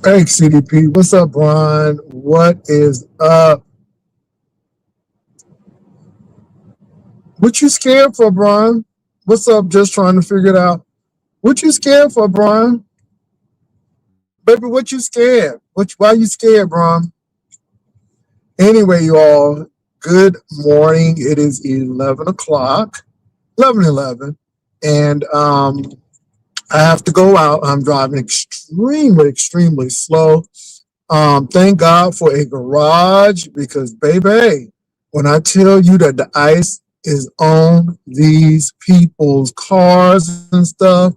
Hey, CDP. What's up, Brian? What is up? What you scared for, Brian? What's up? Just trying to figure it out. What you scared for, Brian? Baby, what you scared? Why you scared, Brian? Anyway, y'all, good morning. It is 11 o'clock, 11:11. And I have to go out. I'm driving extremely slow. Thank God for a garage because, baby, when I tell you that the ice is on these people's cars and stuff,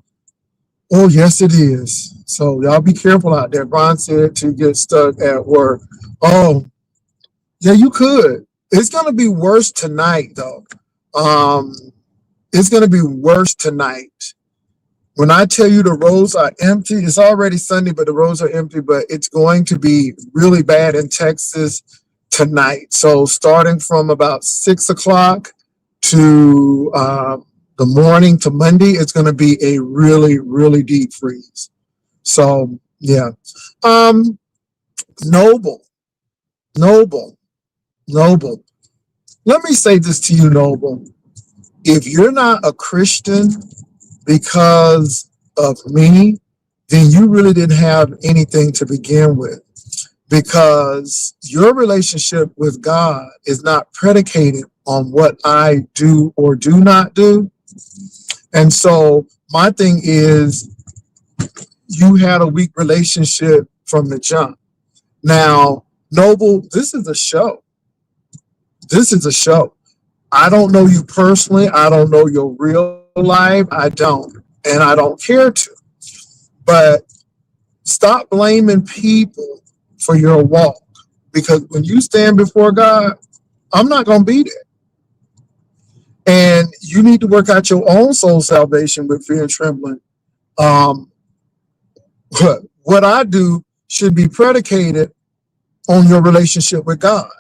oh, yes, it is. So, y'all be careful out there. Brian said to get stuck at work. Oh, yeah, you could. It's going to be worse tonight, though. Um, it's going to be worse tonight. When I tell you the roads are empty, it's already Sunday, but the roads are empty, but it's going to be really bad in Texas tonight. So starting from about 6 o'clock to the morning to Monday, it's going to be a really deep freeze. So yeah. Um, Noble, Noble, Noble. Let me say this to you, Noble. If you're not a Christian because of me, then you really didn't have anything to begin with because your relationship with God is not predicated on what I do or do not do. And so my thing is you had a weak relationship from the jump. Now, Noble, this is a show. This is a show. I don't know you personally. I don't know your real life. I don't. And I don't care to. But stop blaming people for your walk because when you stand before God, I'm not going to be there. And you need to work out your own soul salvation with fear and trembling. Um, what I do should be predicated on your relationship with God.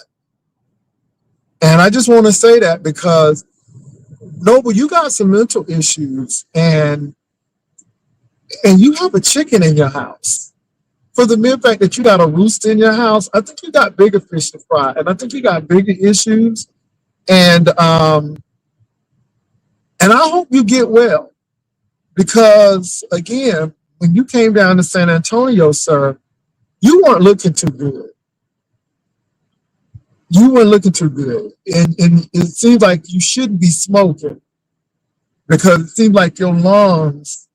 And I just want to say that because, Noble, you got some mental issues and you have a chicken in your house. For the mere fact that you got a rooster in your house, I think you got bigger fish to fry, and I think you got bigger issues. And and I hope you get well because again, when you came down to San Antonio, sir, you weren't looking too good. You weren't looking too good, and it seems like you shouldn't be smoking because it seems like your lungs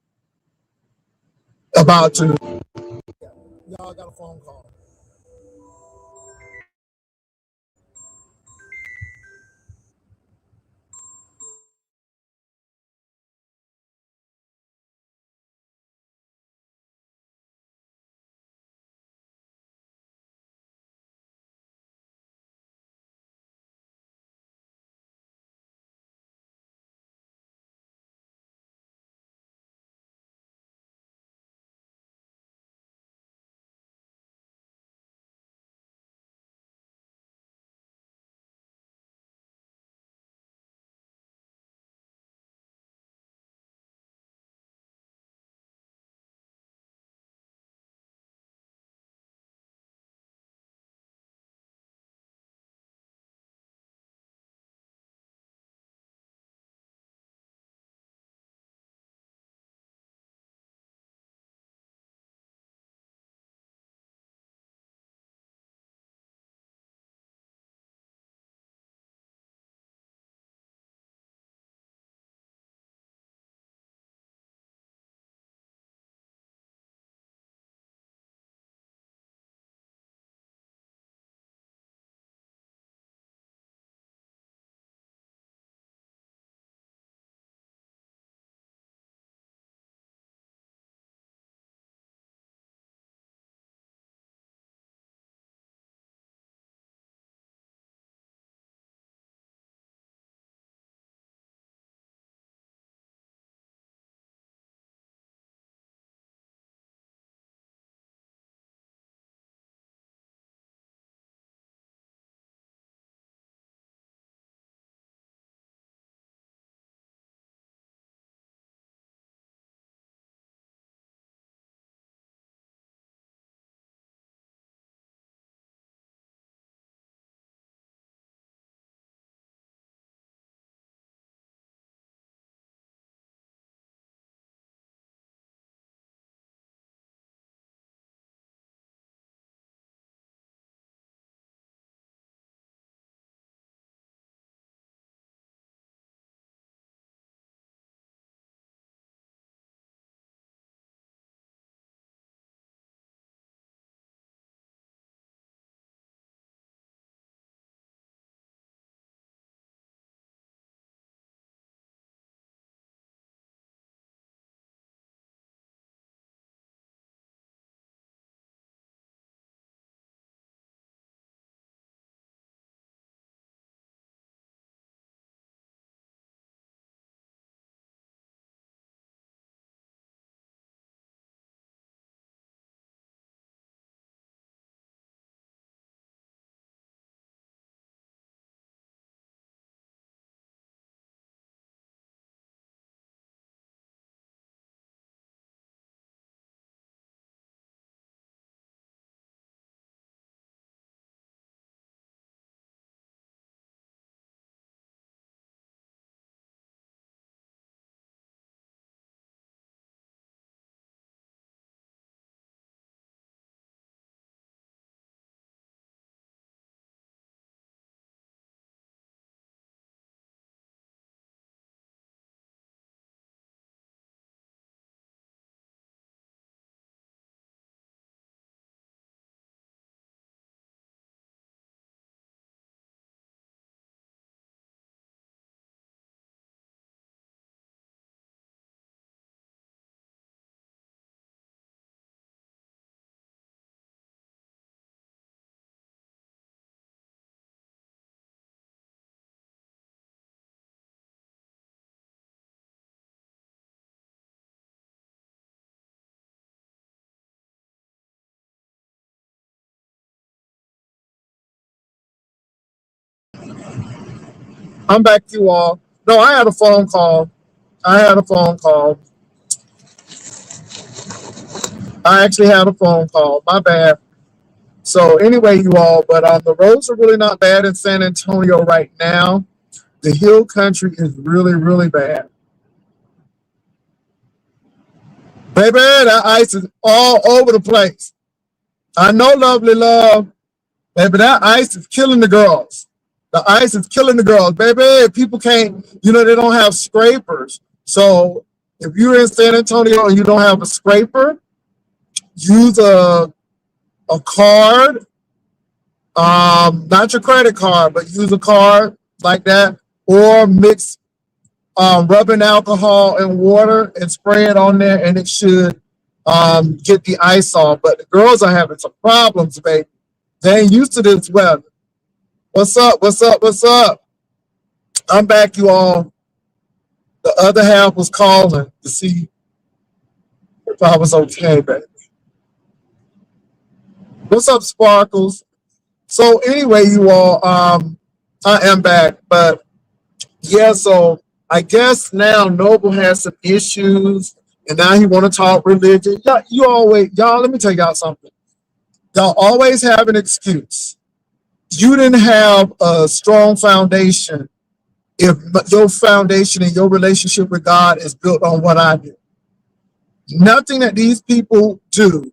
about to. Y'all got a phone call. I'm back, you all. No, I had a phone call. I had a phone call. I actually had a phone call. My bad. So anyway, you all, but the roads are really not bad in San Antonio right now. The hill country is really, really bad. Baby, that ice is all over the place. I know, lovely love. Baby, that ice is killing the girls. The ice is killing the girls, baby. People can't, they don't have scrapers. So if you're in San Antonio and you don't have a scraper, use a card, not your credit card, but use a card like that, or mix rubbing alcohol and water and spray it on there, and it should get the ice off. But the girls are having some problems, baby. They ain't used to this weather. What's up? What's up? What's up? I'm back, you all. The other half was calling to see if I was okay, baby. What's up, Sparkles? So anyway, you all, I am back, but yeah, so I guess now Noble has some issues, and now he want to talk religion. Y'all, let me tell y'all something. Y'all always have an excuse. You didn't have a strong foundation if your foundation and your relationship with God is built on what I do. Nothing that these people do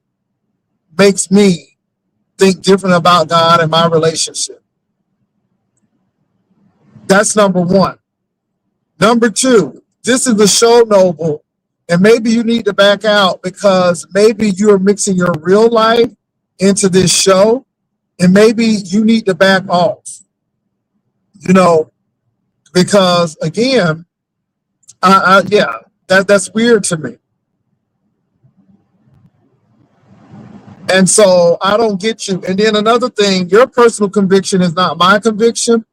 makes me think different about God and my relationship. That's number one. Number two, this is the show, Noble, and maybe you need to back out because maybe you're mixing your real life into this show, and maybe you need to back off, because again, that's weird to me. And so I don't get you. And then another thing, your personal conviction is not my conviction.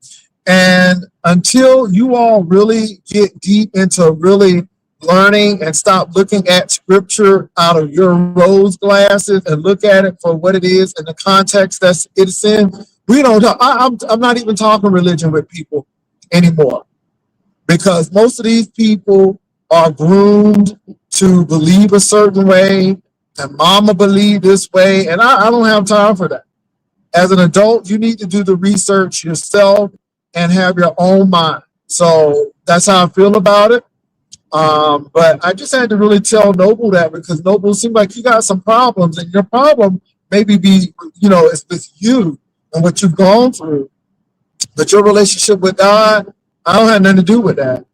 And until you all really get deep into really learning and stop looking at scripture out of your rose glasses and look at it for what it is and the context that it's in, we don't. I'm not even talking religion with people anymore, because most of these people are groomed to believe a certain way, and mama believed this way, and I don't have time for that. As an adult, you need to do the research yourself and have your own mind. So that's how I feel about it. But I just had to really tell Noble that, because Noble seemed like you got some problems, and your problem maybe be, it's with you and what you've gone through. But your relationship with God, I don't have nothing to do with that.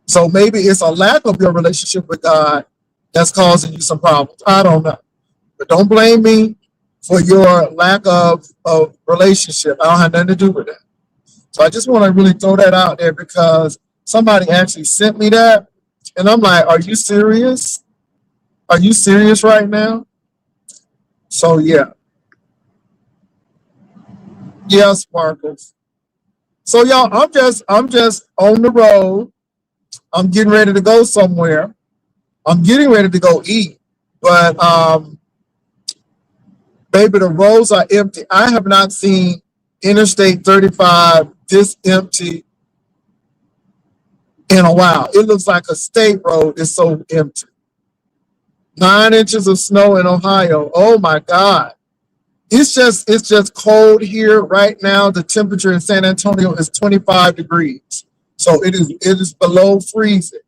So maybe it's a lack of your relationship with God that's causing you some problems. I don't know. But don't blame me for your lack of relationship. I don't have nothing to do with that. So I just want to really throw that out there, because somebody actually sent me that. And I'm like, are you serious? Are you serious right now? So yeah. Yeah, Sparkles. So y'all, I'm just on the road. I'm getting ready to go somewhere. I'm getting ready to go eat. But baby, the roads are empty. I have not seen Interstate 35 this empty in a while. It looks like a state road. It's so empty. 9 inches of snow in Ohio. Oh my God. It's just cold here right now. The temperature in San Antonio is 25 degrees. So it is below freezing.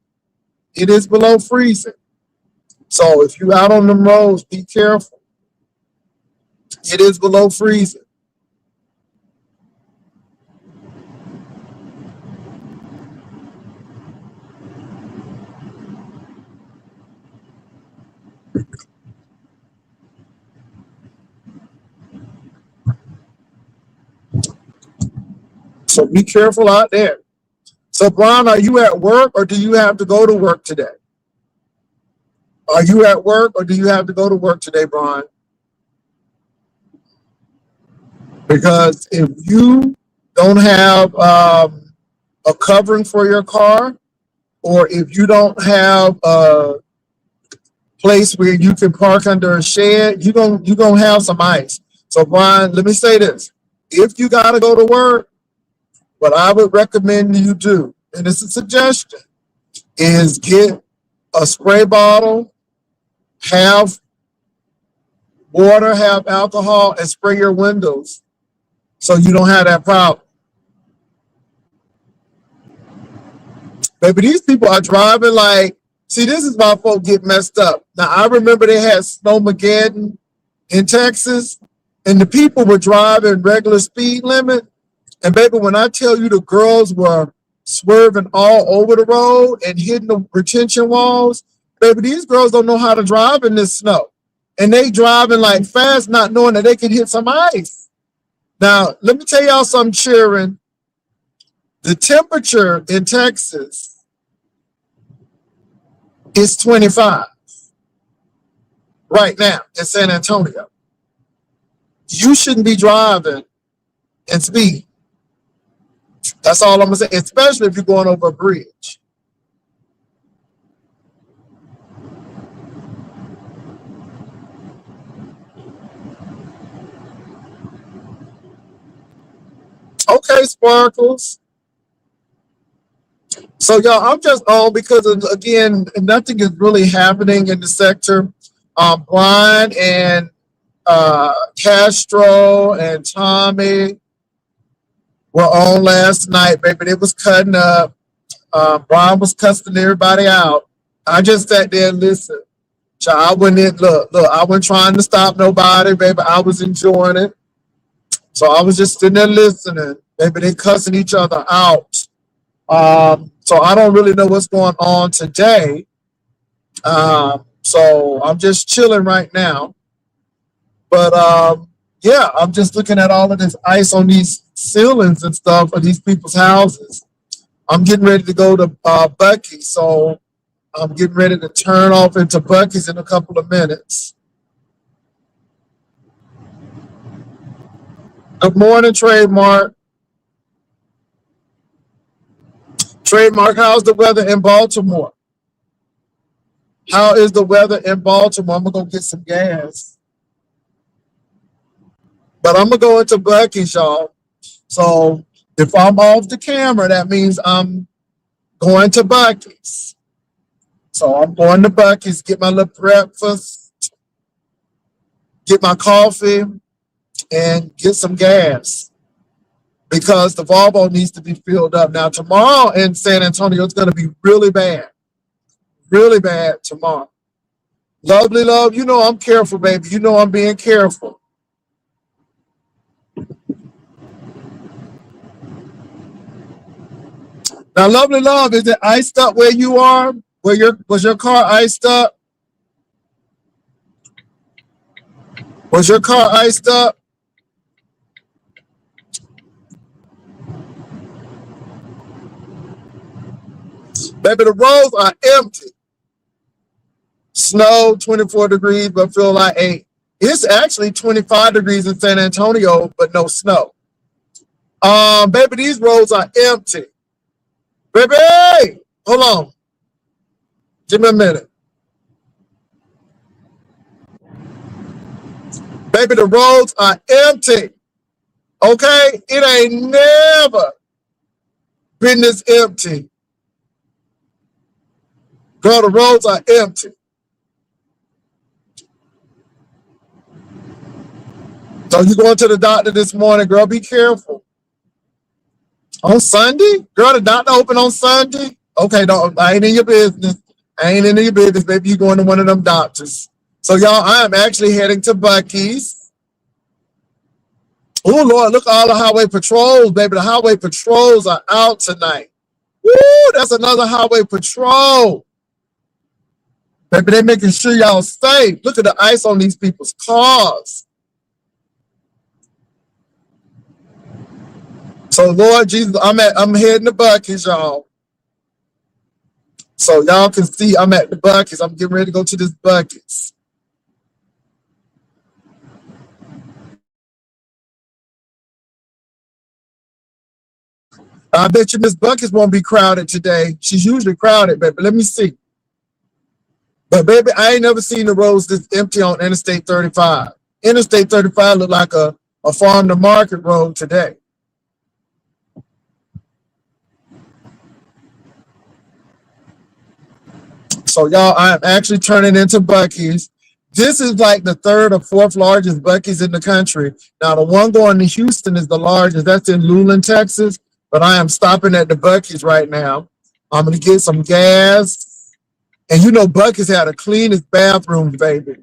It is below freezing. So if you're out on them roads, be careful. It is below freezing. So be careful out there. So Brian, are you at work or do you have to go to work today? Are you at work or do you have to go to work today, Brian? Because if you don't have a covering for your car, or if you don't have a place where you can park under a shed, you're gonna have some ice. So Brian, let me say this. If you gotta go to work, what I would recommend you do, and it's a suggestion, is get a spray bottle, have water, have alcohol, and spray your windows so you don't have that problem. Baby, these people are driving like, see, this is why folks get messed up. Now, I remember they had Snowmageddon in Texas, and the people were driving regular speed limit. And baby, when I tell you the girls were swerving all over the road and hitting the retention walls, baby, these girls don't know how to drive in this snow. And they driving like fast, not knowing that they can hit some ice. Now, let me tell y'all something, cheering. The temperature in Texas is 25 right now in San Antonio. You shouldn't be driving and speed. That's all I'm gonna say, especially if you're going over a bridge. Okay, Sparkles. So y'all, I'm just on because again, nothing is really happening in the sector. Brian and Castro and Tommy were on last night, baby. They was cutting up. Brian was cussing everybody out. I just sat there and listened. I wouldn't look. I wasn't trying to stop nobody, baby. I was enjoying it. So I was just sitting there listening. Baby, they cussing each other out. So I don't really know what's going on today. So I'm just chilling right now. But yeah, I'm just looking at all of this ice on these ceilings and stuff of these people's houses. I'm getting ready to go to Buc-ee's, so I'm getting ready to turn off into Buc-ee's in a couple of minutes. Good morning, Trademark. Trademark, how's the weather in Baltimore? How is the weather in Baltimore? I'm gonna go get some gas. But I'm gonna go into Buc-ee's, y'all. So if I'm off the camera, that means I'm going to Buc-ee's. So I'm going to Buc-ee's, get my little breakfast, get my coffee, and get some gas because the Volvo needs to be filled up. Now, tomorrow in San Antonio, it's going to be really bad tomorrow. Lovely love, you know I'm careful, baby. You know I'm being careful. Now, lovely love, is it iced up where you are? Was your car iced up? Was your car iced up? Baby, the roads are empty. Snow, 24 degrees, but feel like 8. It's actually 25 degrees in San Antonio, but no snow. Baby, these roads are empty. Baby, hold on. Give me a minute. Baby, the roads are empty. Okay? It ain't never been this empty. Girl, the roads are empty. So you going to the doctor this morning, girl, be careful. On Sunday? Girl, the doctor open on Sunday? Okay, I ain't in your business. I ain't in your business, baby. You going to one of them doctors. So y'all, I am actually heading to Buc-ee's. Oh, Lord, look at all the highway patrols, baby. The highway patrols are out tonight. Woo, that's another highway patrol. Baby, they're making sure y'all safe. Look at the ice on these people's cars. So, Lord Jesus, I'm heading to Buc-ee's, y'all. So y'all can see I'm at the Buc-ee's. I'm getting ready to go to this Buc-ee's. I bet you Miss Buc-ee's won't be crowded today. She's usually crowded, baby. Let me see. But baby, I ain't never seen the roads this empty on Interstate 35. Interstate 35 look like a farm to market road today. So y'all, I'm actually turning into Buc-ee's. This is like the third or fourth largest Buc-ee's in the country. Now the one going to Houston is the largest. That's in Luling, Texas. But I am stopping at the Buc-ee's right now. I'm gonna get some gas. And you know Buc-ee's had the cleanest bathrooms, baby.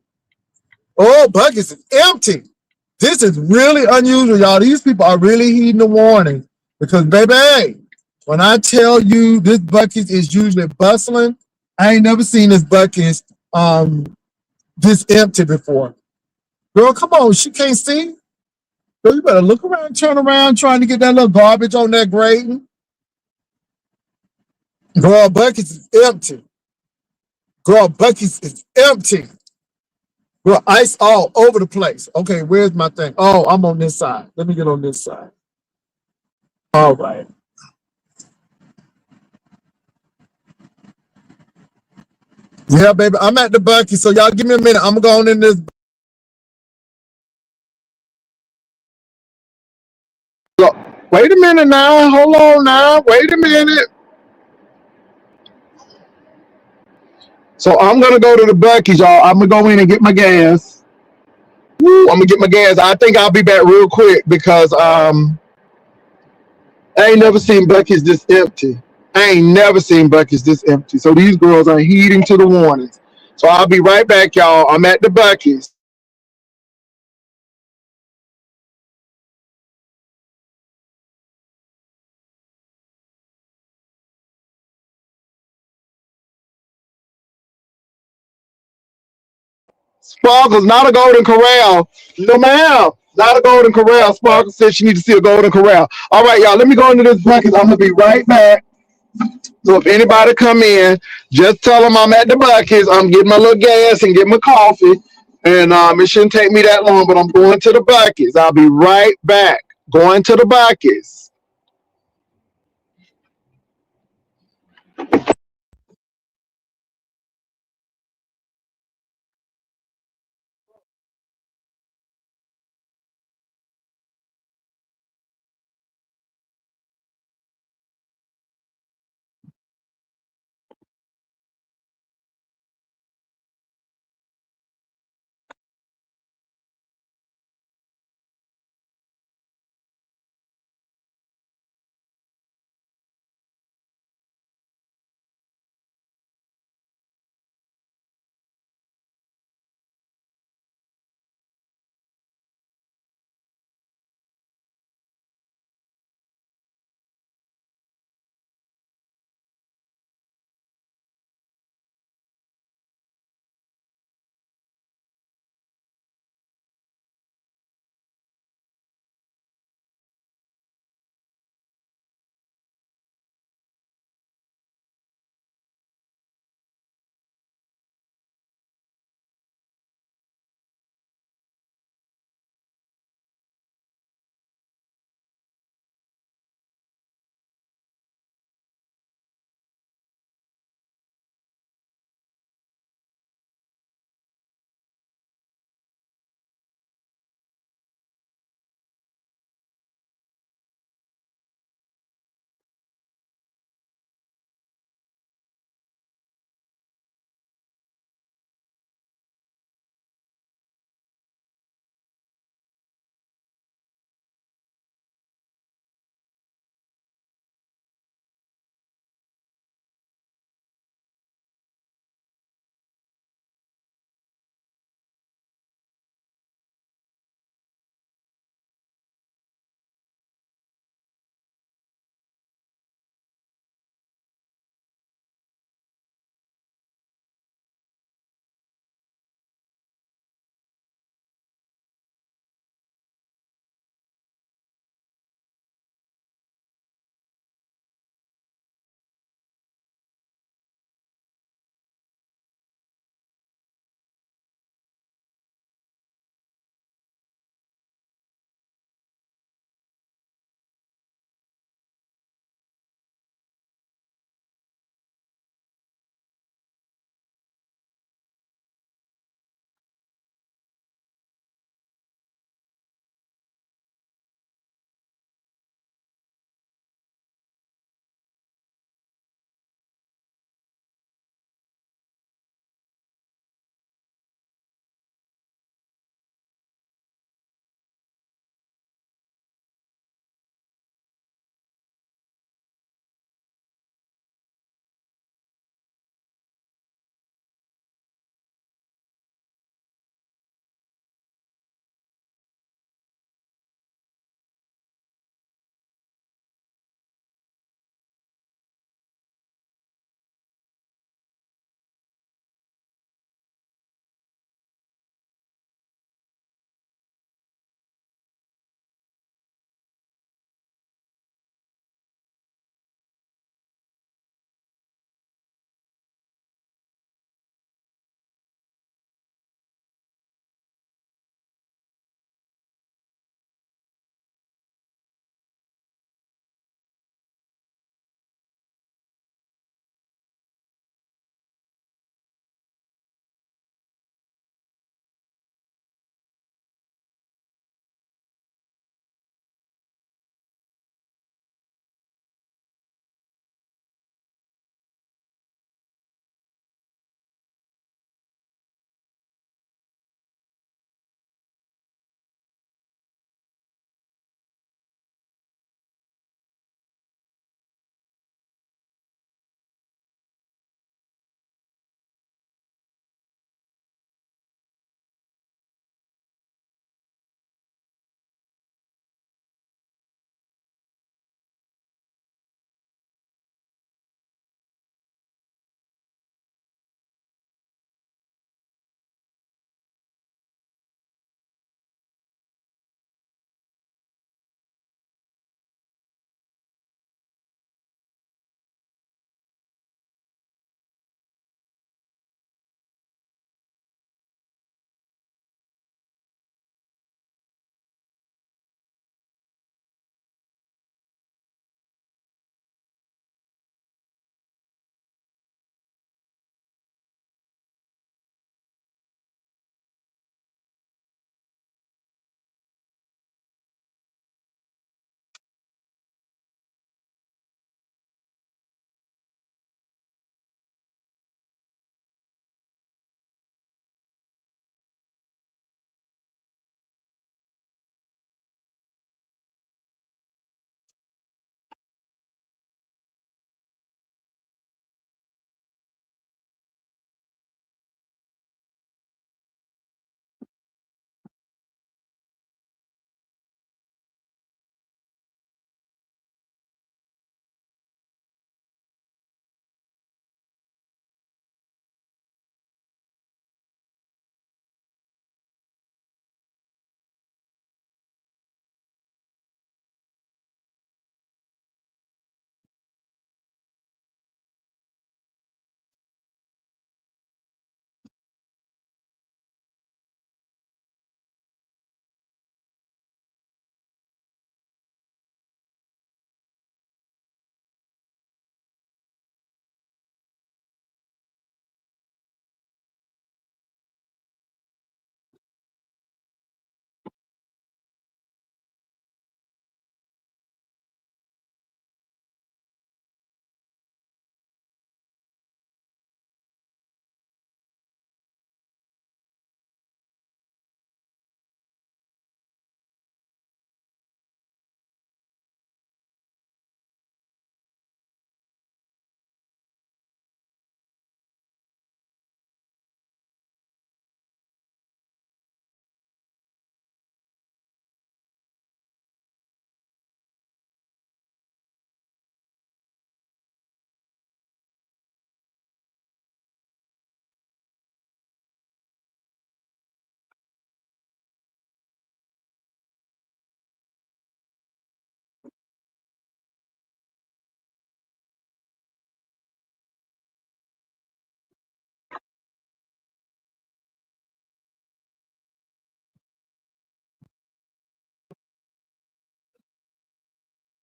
Oh, Buc-ee's is empty. This is really unusual, y'all. These people are really heeding the warning because, baby, when I tell you this Buc-ee's is usually bustling, I ain't never seen this Buc-ee's this empty before. Girl, come on, she can't see. Girl, you better look around, turn around, trying to get that little garbage on that grating. Girl, Buc-ee's is empty. Girl, Buc-ee's is empty. Girl, ice all over the place. Okay, where's my thing? Oh, I'm on this side. Let me get on this side. All right. Yeah, baby, I'm at the Buc-ee's, so y'all give me a minute. I'm going in this. Wait a minute now. Hold on now. Wait a minute. So I'm gonna go to the Buc-ee's, y'all. I'm gonna go in and get my gas. Woo, I'm gonna get my gas. I think I'll be back real quick because I ain't never seen Buc-ee's this empty. I ain't never seen Buc-ee's this empty. So these girls are heeding to the warnings. So I'll be right back, y'all. I'm at the Buc-ee's. Sparkle's not a golden corral. No, ma'am. Not a golden corral. Sparkle said she needs to see a golden corral. All right, y'all. Let me go into this Buc-ee's. I'm gonna be right back. So if anybody come in, just tell them I'm at the Buc-ee's. I'm getting my little gas and get my coffee, and it shouldn't take me that long. But I'm going to the Buc-ee's. I'll be right back. Going to the Buc-ee's.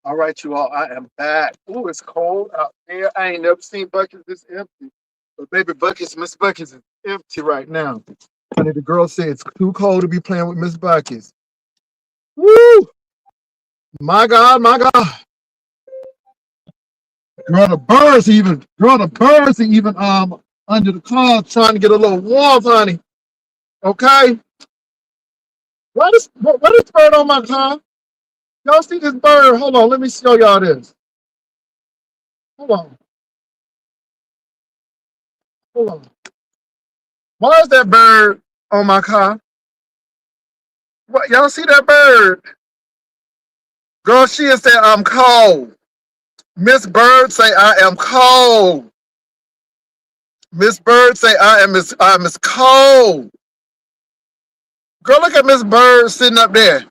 All right, you all, I am back. Ooh, it's cold out there. I ain't never seen buckets this empty. But baby Buckets, Miss Buckets is empty right now. Honey, the girl said it's too cold to be playing with Miss Buckets. Woo! My God, my God. Girl, the birds are even under the car trying to get a little warmth, honey. Okay? What is bird on my car? Y'all see this bird? Hold on, let me show y'all this. Hold on, hold on. Why is that bird on my car? What y'all see that bird? Girl, she said I'm cold. Miss Bird say I am cold. Miss Bird say I'm as cold. Girl, look at Miss Bird sitting up there.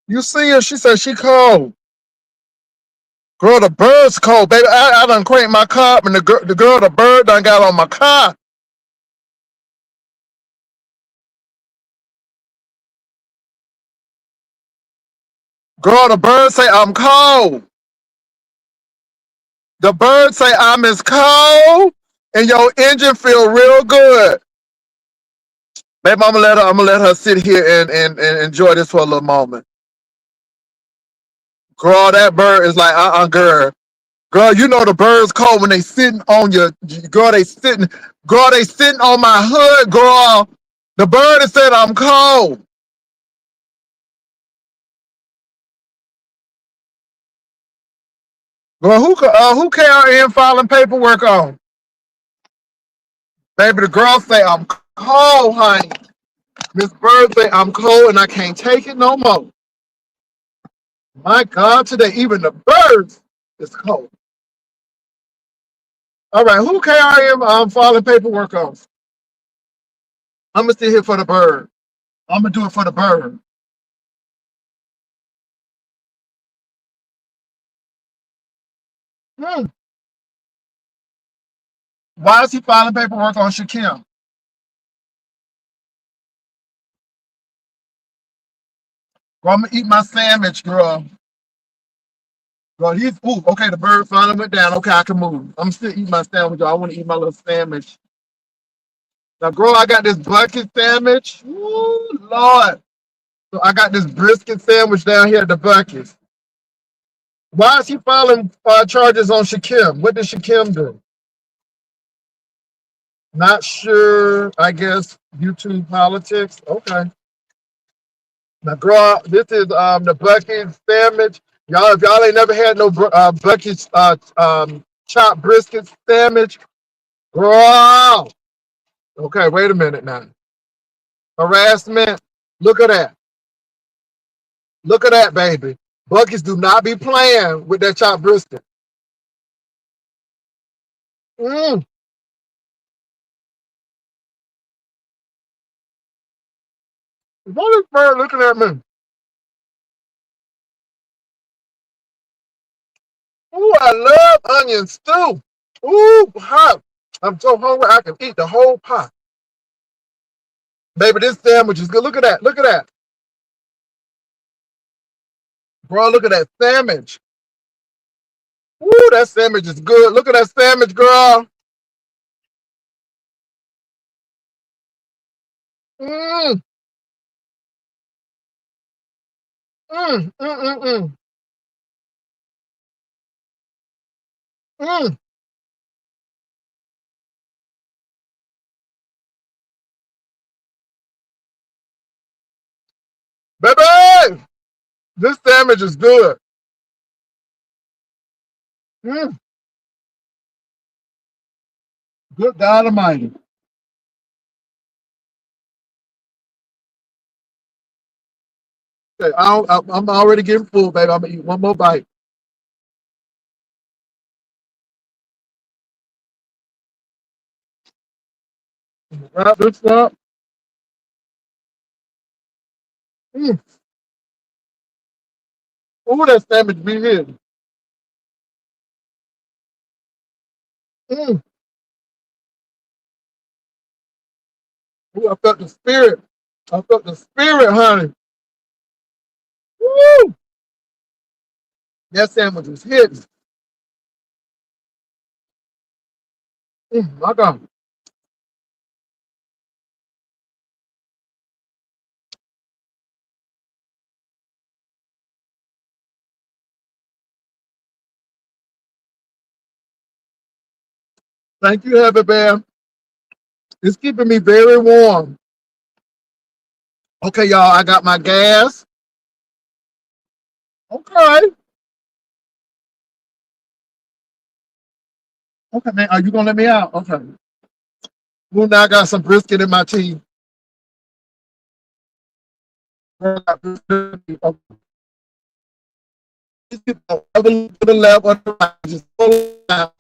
You see her? She said she cold. Girl, the bird's cold, baby. I done cranked my car up and the bird done got on my car. Girl, the bird say I'm cold. The bird say I'm as cold and your engine feel real good. Baby, I'm gonna let her sit here and enjoy this for a little moment. Girl, that bird is like, girl. Girl, you know the birds cold when they sitting on your girl, they sitting on my hood, girl. The bird has said I'm cold. Girl, who KRN filing paperwork on? Baby, the girl say I'm cold, honey. Miss Bird say I'm cold and I can't take it no more. My God, today even the birds is cold. All right, who KRN filing paperwork on? I'm gonna sit here for the bird. I'm gonna do it for the bird. Hmm. Why is he filing paperwork on Shaquille? Girl, I'm gonna eat my sandwich, girl. Girl, okay. The bird finally went down. Okay, I can move. I'm still eating my sandwich. Girl. I want to eat my little sandwich. Now, girl, I got this bucket sandwich. Ooh, Lord. So I got this brisket sandwich down here at the bucket. Why is he filing charges on Shakim? What did Shakim do? Not sure. I guess YouTube politics. Okay. Now, girl, this is the bucket sandwich. Y'all, if y'all ain't never had no bucket chopped brisket sandwich, girl. Okay, wait a minute now. Harassment. Look at that. Look at that, baby. Buckets do not be playing with that chopped brisket. Mm. What is bird looking at me? Ooh, I love onion stew. Ooh, hot. I'm so hungry I can eat the whole pot. Baby, this sandwich is good. Look at that. Look at that. Bro, look at that sandwich. Ooh, that sandwich is good. Look at that sandwich, girl. Mmm, mmm, mmm, mmm, mmm. Mm. Baby, this sandwich is good. Mm. Good God Almighty. Okay, I'm already getting full, baby. I'm gonna eat one more bite. Wrap this up. Mm. Ooh, that sandwich be here. Mm. Ooh, I felt the spirit. I felt the spirit, honey. Woo! That sandwich was hitting. My God. Thank you, Happy Bear. It's keeping me very warm. Okay, y'all, I got my gas. Okay. Okay, man. Are you gonna let me out? Okay. Well, now I got some brisket in my tea. Okay. To the left or the right. Just pull it out.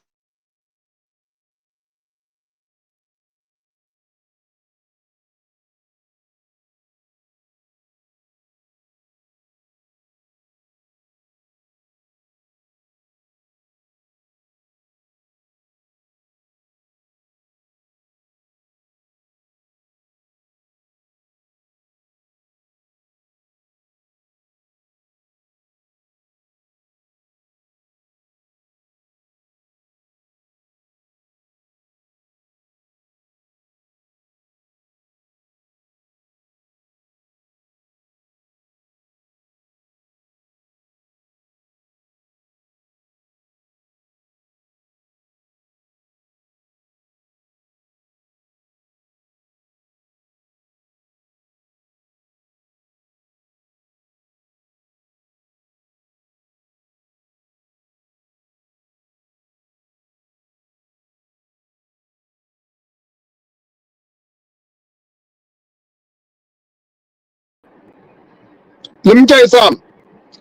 Let me tell you something.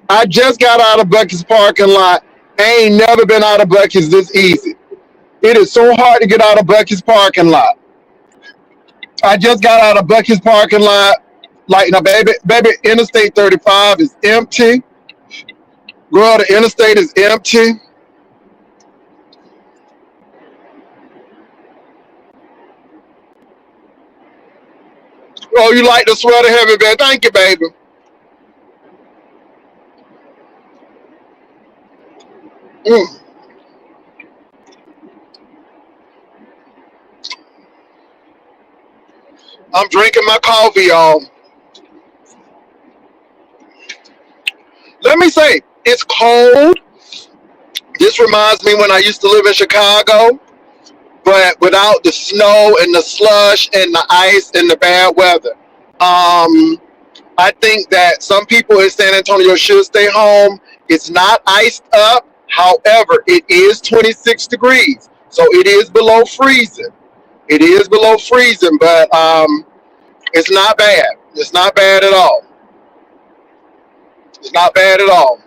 I just got out of Bucky's parking lot. I ain't never been out of Bucky's this easy. It is so hard to get out of Bucky's parking lot. I just got out of Bucky's parking lot. Like, now, baby, Interstate 35 is empty. Girl, the interstate is empty. Oh, you like the sweater, Heavy Bear? Thank you, baby. Mm. I'm drinking my coffee, y'all. Let me say, it's cold. This reminds me when I used to live in Chicago, but without the snow and the slush and the ice and the bad weather. I think that some people in San Antonio should stay home. It's not iced up. However, it is 26 degrees. So it is below freezing. It is below freezing, but it's not bad. It's not bad at all. It's not bad at all.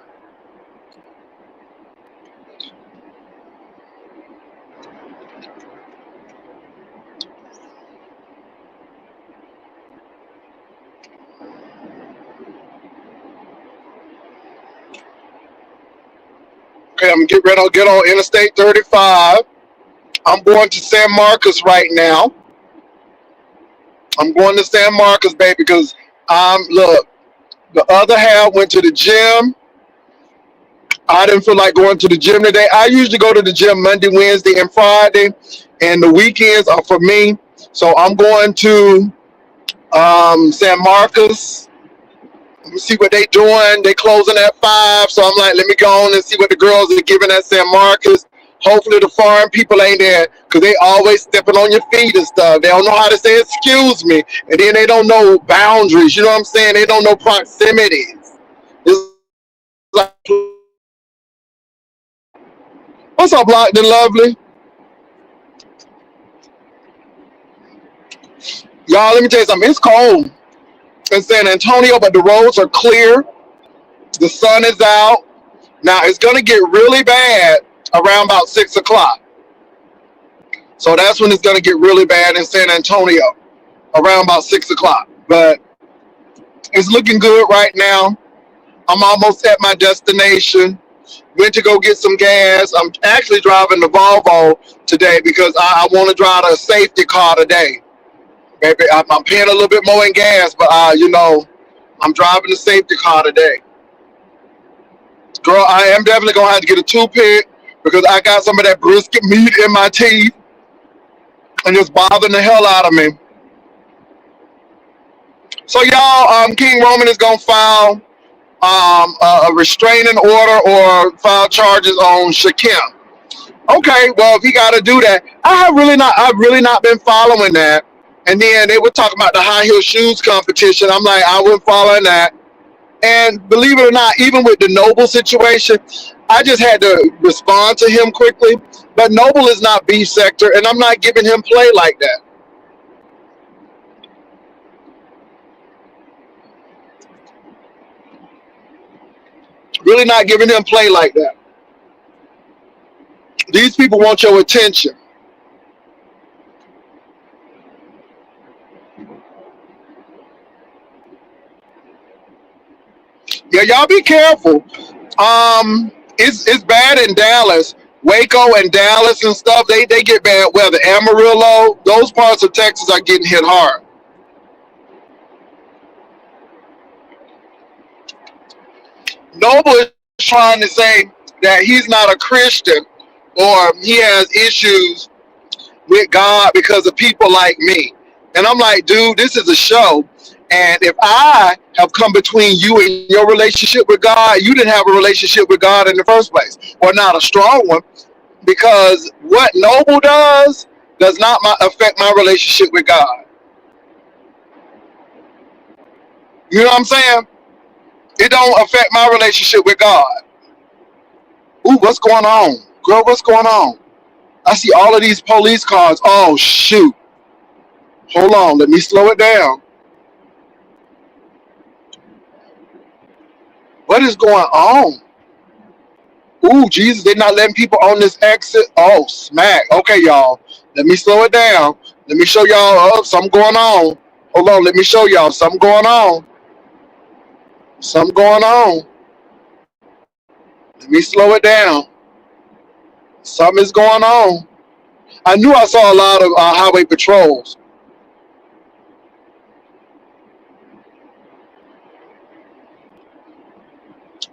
Okay, I'm getting ready to get on Interstate 35. I'm going to San Marcos right now. I'm going to San Marcos, baby, because look, the other half went to the gym. I didn't feel like going to the gym today. I usually go to the gym Monday, Wednesday, and Friday, and the weekends are for me. So I'm going to San Marcos. Let me see what they doing. They closing at 5, so I'm like, let me go on and see what the girls are giving at San Marcos. Hopefully the foreign people ain't there because they always stepping on your feet and stuff. They don't know how to say excuse me, and then they don't know boundaries. You know what I'm saying? They don't know proximities. It's like, what's up, Locked and Lovely? Y'all, let me tell you something. It's cold in San Antonio, but the roads are clear. The sun is out. Now it's gonna get really bad around about 6 o'clock. So that's when it's gonna get really bad in San Antonio, around about 6 o'clock. But it's looking good right now. I'm almost at my destination. Went to go get some gas. I'm actually driving the Volvo today because I want to drive a safety car today. Maybe I'm paying a little bit more in gas, but I'm driving the safety car today. Girl, I am definitely gonna have to get a toothpick because I got some of that brisket meat in my teeth and it's bothering the hell out of me. So y'all, King Roman is gonna file a restraining order or file charges on Shakim. Okay, well if he got to do that, I've really not been following that. And then they were talking about the high heel shoes competition. I'm like, I wasn't following that. And believe it or not, even with the Noble situation, I just had to respond to him quickly. But Noble is not beef sector, and I'm not giving him play like that. Really not giving him play like that. These people want your attention. Yeah, y'all be careful. It's bad in Dallas, Waco and Dallas and stuff. They get bad weather. Amarillo, those parts of Texas are getting hit hard. Noble is trying to say that he's not a Christian or he has issues with God because of people like me. And I'm like, dude, this is a show. And if I have come between you and your relationship with God, you didn't have a relationship with God in the first place, or not a strong one, because what Noble does not affect my relationship with God. You know what I'm saying? It don't affect my relationship with God. Ooh, what's going on? Girl, what's going on? I see all of these police cars. Oh, shoot. Hold on. Let me slow it down. What is going on? Ooh, Jesus, they're not letting people on this exit. Oh, smack. Okay, y'all. Let me slow it down. Let me show y'all something going on. Hold on. Let me show y'all something going on. Something going on. Let me slow it down. Something is going on. I knew I saw a lot of highway patrols.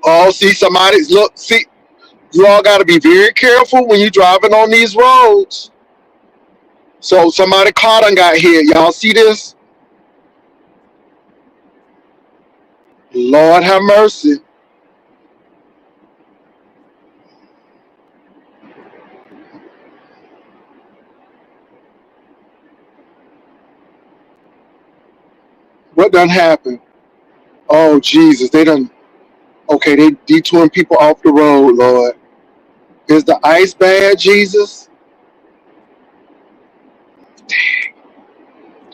Oh, see, somebody's look. See, you all got to be very careful when you're driving on these roads. So somebody car done got hit. Y'all see this? Lord have mercy. What done happened? Oh, Jesus. They done. Okay, they detouring people off the road, Lord. Is the ice bad, Jesus?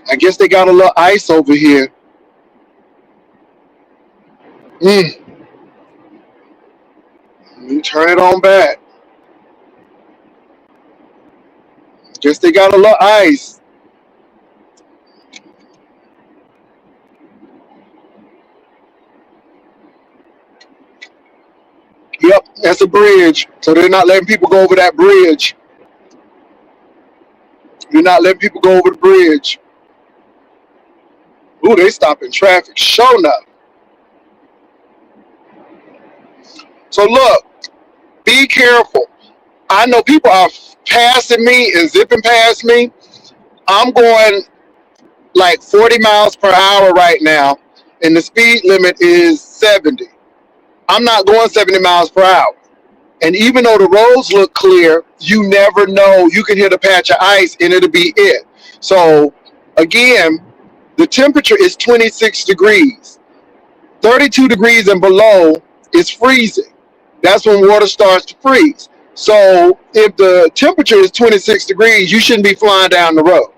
I guess they got a little ice over here. Mm, let me turn it on back. Guess they got a little ice. Yep, that's a bridge. So they're not letting people go over that bridge. You're not letting people go over the bridge. Ooh, they stopping traffic. Sure enough. So look, be careful. I know people are passing me and zipping past me. I'm going like 40 miles per hour right now, and the speed limit is 70. I'm not going 70 miles per hour. And even though the roads look clear, you never know. You can hit a patch of ice and it'll be it. So again, the temperature is 26 degrees. 32 degrees and below is freezing. That's when water starts to freeze. So if the temperature is 26 degrees, you shouldn't be flying down the road.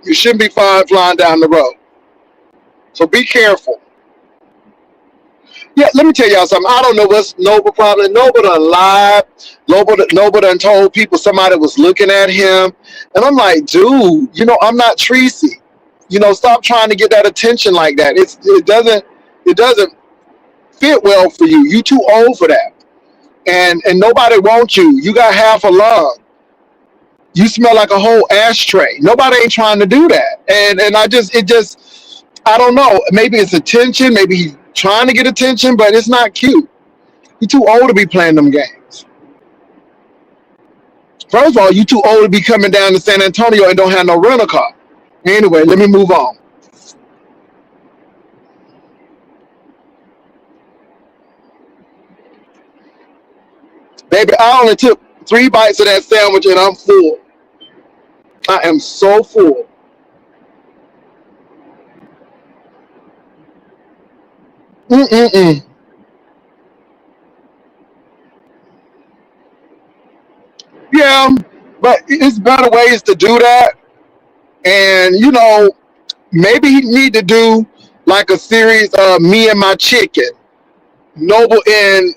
You shouldn't be flying down the road. So be careful. Yeah, let me tell y'all something. I don't know what's Noble problem. Noble done lied. Noble done told people somebody was looking at him. And I'm like, dude, I'm not Tracy. Stop trying to get that attention like that. It doesn't fit well for you. You too old for that. And nobody wants you. You got half a lung. You smell like a whole ashtray. Nobody ain't trying to do that. And I don't know. Maybe it's attention. Maybe he's trying to get attention, but it's not cute. You're too old to be playing them games. First of all, you too old to be coming down to San Antonio and don't have no rental car. Anyway, let me move on. Baby, I only took 3 bites of that sandwich and I'm full. I am so full. Mm-mm-mm. Yeah, but it's better ways to do that. And, maybe he need to do like a series of Me and My Chicken, Noble in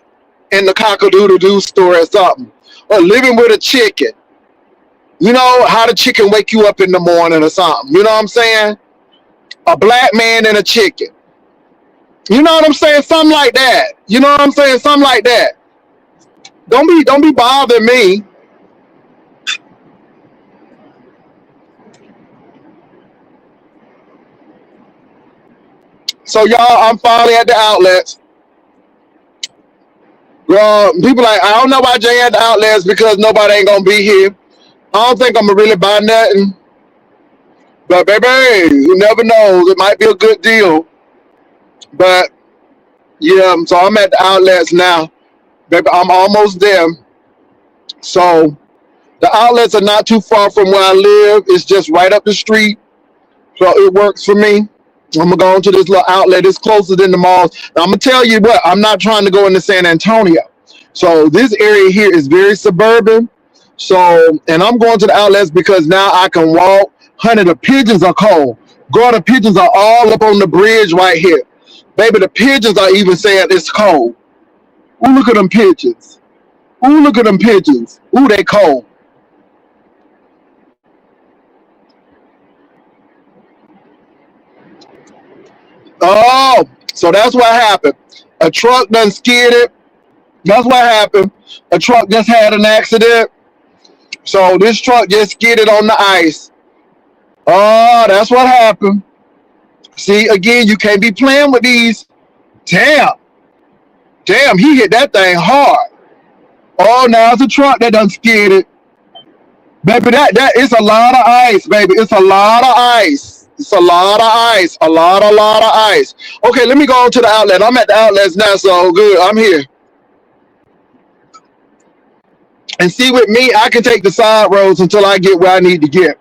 the Cock-a-Doodle-Doo store or something. Or Living with a Chicken. How the chicken wake you up in the morning or something. You know what I'm saying? A black man and a chicken. You know what I'm saying? Something like that. You know what I'm saying? Something like that. Don't be bothering me. So y'all, I'm finally at the outlets. Girl, people like, I don't know why Jay at the outlets because nobody ain't gonna be here. I don't think I'm gonna really buy nothing. But baby, you never know. It might be a good deal. But yeah, so I'm at the outlets now. Baby, I'm almost there. So the outlets are not too far from where I live. It's just right up the street. So it works for me. I'm gonna go into this little outlet. It's closer than the malls. Now, I'm gonna tell you what, I'm not trying to go into San Antonio. So this area here is very suburban. So, and I'm going to the outlets because now I can walk. Honey, the pigeons are cold. Girl, the pigeons are all up on the bridge right here. Baby, the pigeons are even saying it's cold. Ooh, look at them pigeons. Ooh, look at them pigeons. Ooh, they cold. Oh, so that's what happened. A truck done skidded. That's what happened. A truck just had an accident. So this truck just skidded on the ice. Oh, that's what happened. See, again, you can't be playing with these. Damn. Damn, he hit that thing hard. Oh, now it's a truck that done skidded. Baby, that is a lot of ice, baby. It's a lot of ice. It's a lot of ice. A lot of ice. Okay, let me go on to the outlet. I'm at the outlets now, so good. I'm here. And see, with me, I can take the side roads until I get where I need to get.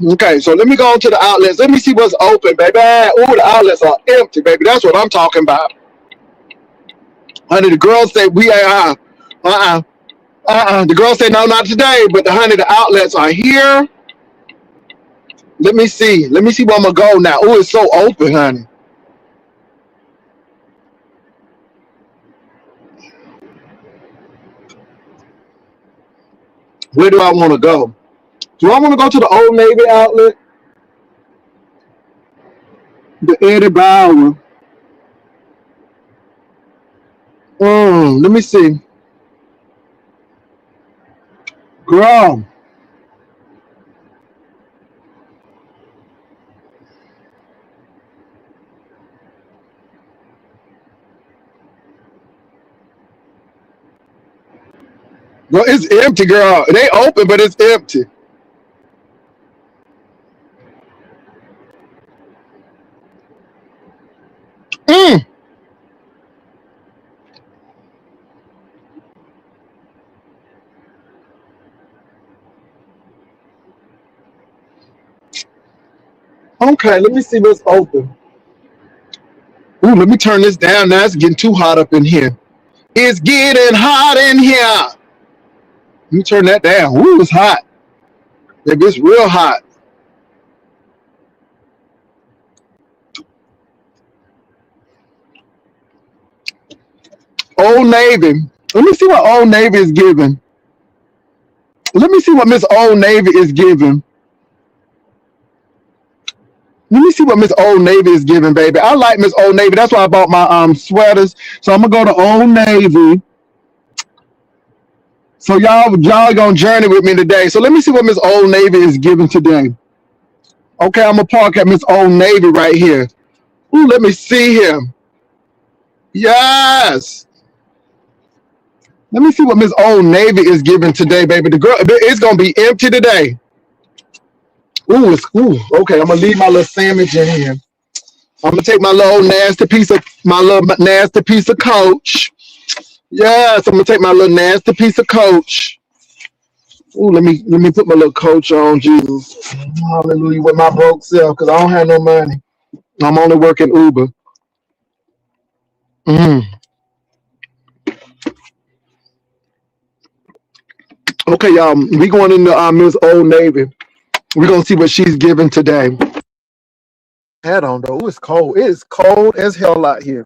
Okay, so let me go on to the outlets. Let me see what's open, baby. Oh, the outlets are empty, baby. That's what I'm talking about. Honey, the girls say we the girls say no, not today. But the outlets are here. Let me see. Let me see where I'm gonna go now. Oh, it's so open, honey. Where do I want to go? Do I want to go to the Old Navy outlet? The Eddie Bauer. Let me see. Girl. Well, it's empty, girl. They open, but it's empty. Mm. Okay, let me see what's open. Ooh, let me turn this down. Now it's getting too hot up in here. It's getting hot in here. Let me turn that down. Ooh, it's hot. Baby, it's real hot. Old Navy. Let me see what Old Navy is giving. Let me see what Miss Old Navy is giving. Let me see what Miss Old Navy is giving, baby. I like Miss Old Navy. That's why I bought my sweaters. So I'm gonna go to Old Navy. So y'all gonna journey with me today. So let me see what Miss Old Navy is giving today. Okay, I'm gonna park at Miss Old Navy right here. Ooh, let me see him. Yes. Let me see what Miss Old Navy is giving today, baby. The girl, it's gonna be empty today. Ooh. Okay, I'm gonna leave my little sandwich in here. I'm gonna take my little nasty piece of Coach. Yes, I'm gonna take my little nasty piece of Coach. Ooh, let me put my little Coach on, Jesus. Hallelujah, with my broke self, cause I don't have no money. I'm only working Uber. Mm. Okay, y'all, we going into Miss Old Navy. We're gonna see what she's giving today. Head on though. Ooh, it's cold. It is cold as hell out here.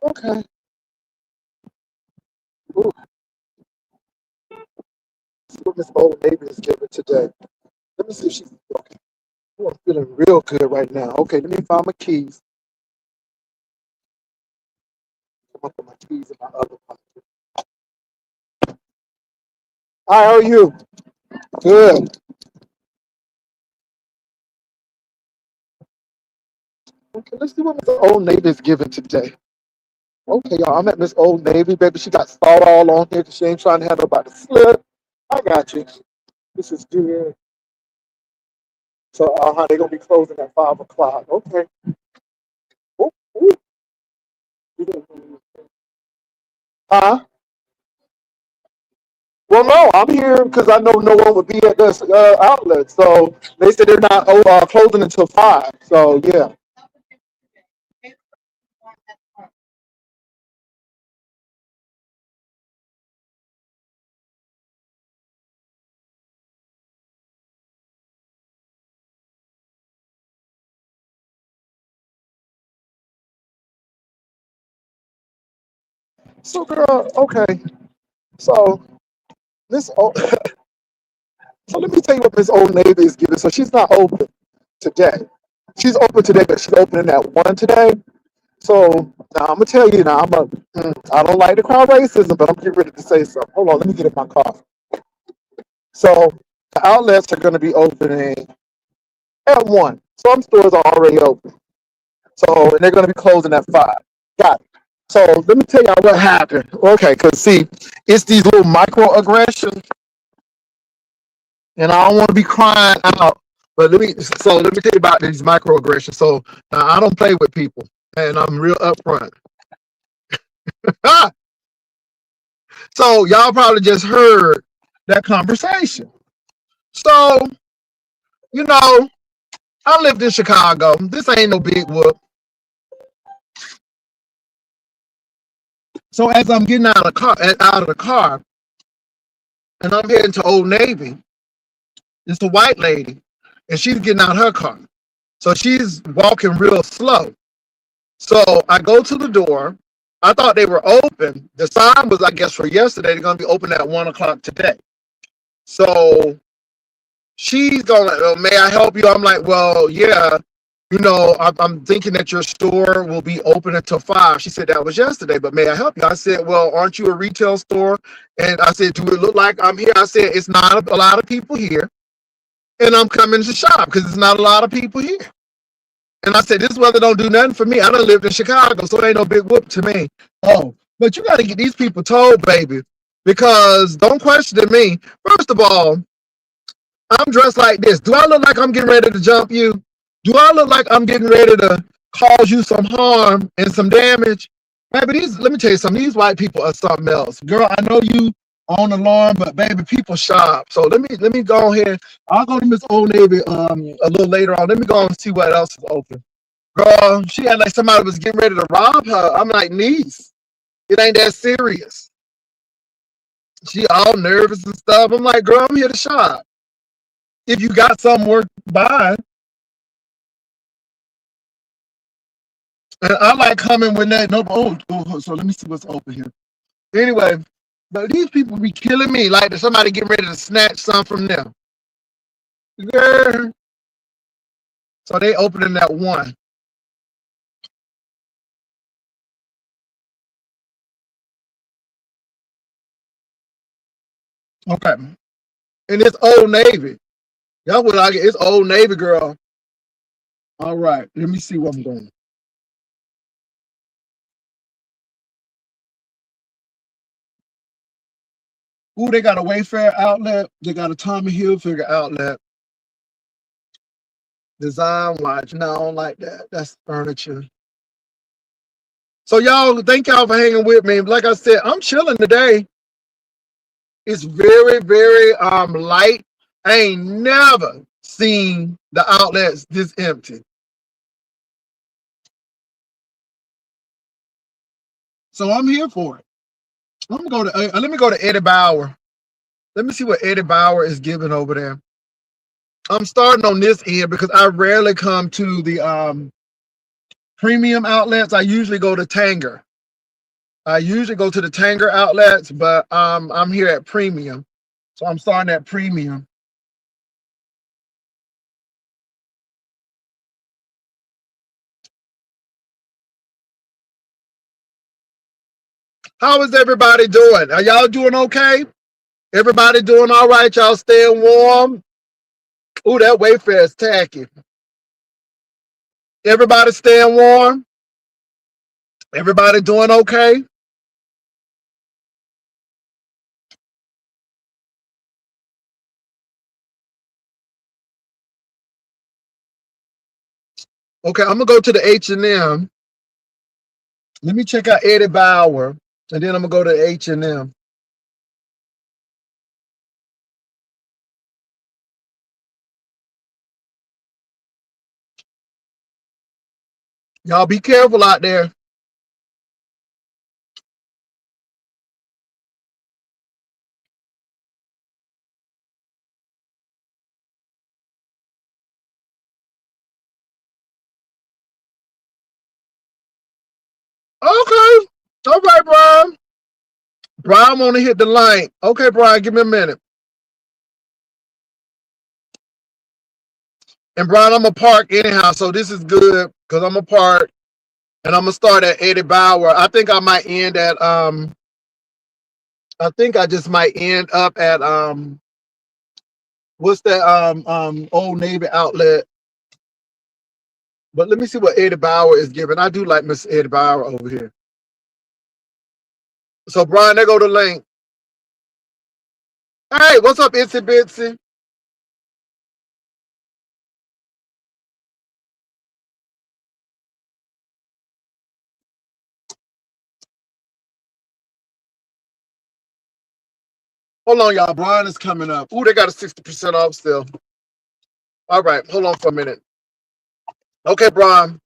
Okay. Ooh, see what Miss Old Navy is giving today. Let me see if she's okay. Ooh, I'm feeling real good right now. Okay, let me find my keys. I'm gonna put my keys in my other pocket. Hi, how are you? Good. Okay, let's see what Miss Old Navy is giving today. Okay, y'all, I'm at Miss Old Navy, baby. She got salt all on here because she ain't trying to have nobody slip. I got you. This is good. So, they're gonna be closing at 5 o'clock. Okay. Ooh, ooh. Huh? Well, no, I'm here because I know no one would be at this outlet. So they said they're not closing until 5. So yeah. So girl, okay. So this, so let me tell you what Miss Old Navy is giving. So she's not open today. She's open today, but she's opening at 1 today. So now I'm gonna tell you now. I don't like to cry racism, but I'm getting ready to say something. Hold on, let me get in my car. So the outlets are going to be opening at 1. Some stores are already open. So and they're going to be closing at 5. Got it. So let me tell y'all what happened. Okay, because see, it's these little microaggressions, and I don't want to be crying out. But let me tell you about these microaggressions. So now I don't play with people, and I'm real upfront. So y'all probably just heard that conversation. So you know, I lived in Chicago. This ain't no big whoop. So as I'm getting out of the car, and I'm heading to Old Navy, it's a white lady, and she's getting out her car. So she's walking real slow. So I go to the door. I thought they were open. The sign was, I guess, for yesterday. They're going to be open at 1 o'clock today. So she's going, oh, may I help you? I'm like, well, yeah. I'm thinking that your store will be open until 5. She said that was yesterday, but may I help you? I said, well, aren't you a retail store? And I said, do it look like I'm here? I said, it's not a lot of people here, and I'm coming to shop because it's not a lot of people here. And I said, this weather don't do nothing for me. I done lived in Chicago, so it ain't no big whoop to me. Oh, but you got to get these people told, baby, because don't question me. First of all, I'm dressed like this. Do I look like I'm getting ready to jump you? Do I look like I'm getting ready to cause you some harm and some damage? Baby, let me tell you something. These white people are something else. Girl, I know you on alarm, but baby, people shop. So let me go ahead. I'll go to Miss Old Navy a little later on. Let me go and see what else is open. Girl, she had like somebody was getting ready to rob her. I'm like, niece, it ain't that serious. She all nervous and stuff. I'm like, girl, I'm here to shop. If you got something worth buying. And I like coming when that no so let me see what's open here. Anyway, but these people be killing me like somebody getting ready to snatch some from them. Girl. So they opening that 1. Okay. And it's Old Navy. That's what I get. It's Old Navy, girl. All right. Let me see what I'm going. Ooh, they got a Wayfair outlet. They got a Tommy Hilfiger outlet. Design watch. No, I don't like that. That's furniture. So y'all, thank y'all for hanging with me. Like I said, I'm chilling today. It's very, very light. I ain't never seen the outlets this empty. So I'm here for it. I'm gonna go to let me go to Eddie Bauer. Let me see what Eddie Bauer is giving over there. I'm starting on this end because I rarely come to the premium outlets. I usually go to Tanger. I usually go to the Tanger outlets, but I'm here at premium. So I'm starting at premium. How is everybody doing? Are y'all doing okay? Everybody doing all right? Y'all staying warm? Ooh, that Wayfair is tacky. Everybody staying warm? Everybody doing okay? Okay, I'm gonna go to the H&M. Let me check out Eddie Bauer, and then I'm gonna go to H&M. Y'all be careful out there. Okay. All right, Brian. Brian want to hit the line. Okay, Brian, give me a minute. And Brian, I'm gonna park anyhow, so this is good because I'm gonna park and I'm gonna start at Eddie Bauer. I think I might end at I think I just might end up at what's that Old Navy outlet. But let me see what Eddie Bauer is giving. I do like Miss Eddie Bauer over here. So Brian, there go the link. Hey, what's up, Itsy Bitsy? Hold on, y'all. Brian is coming up. Ooh, they got a 60% off still. All right, hold on for a minute. Okay, Brian.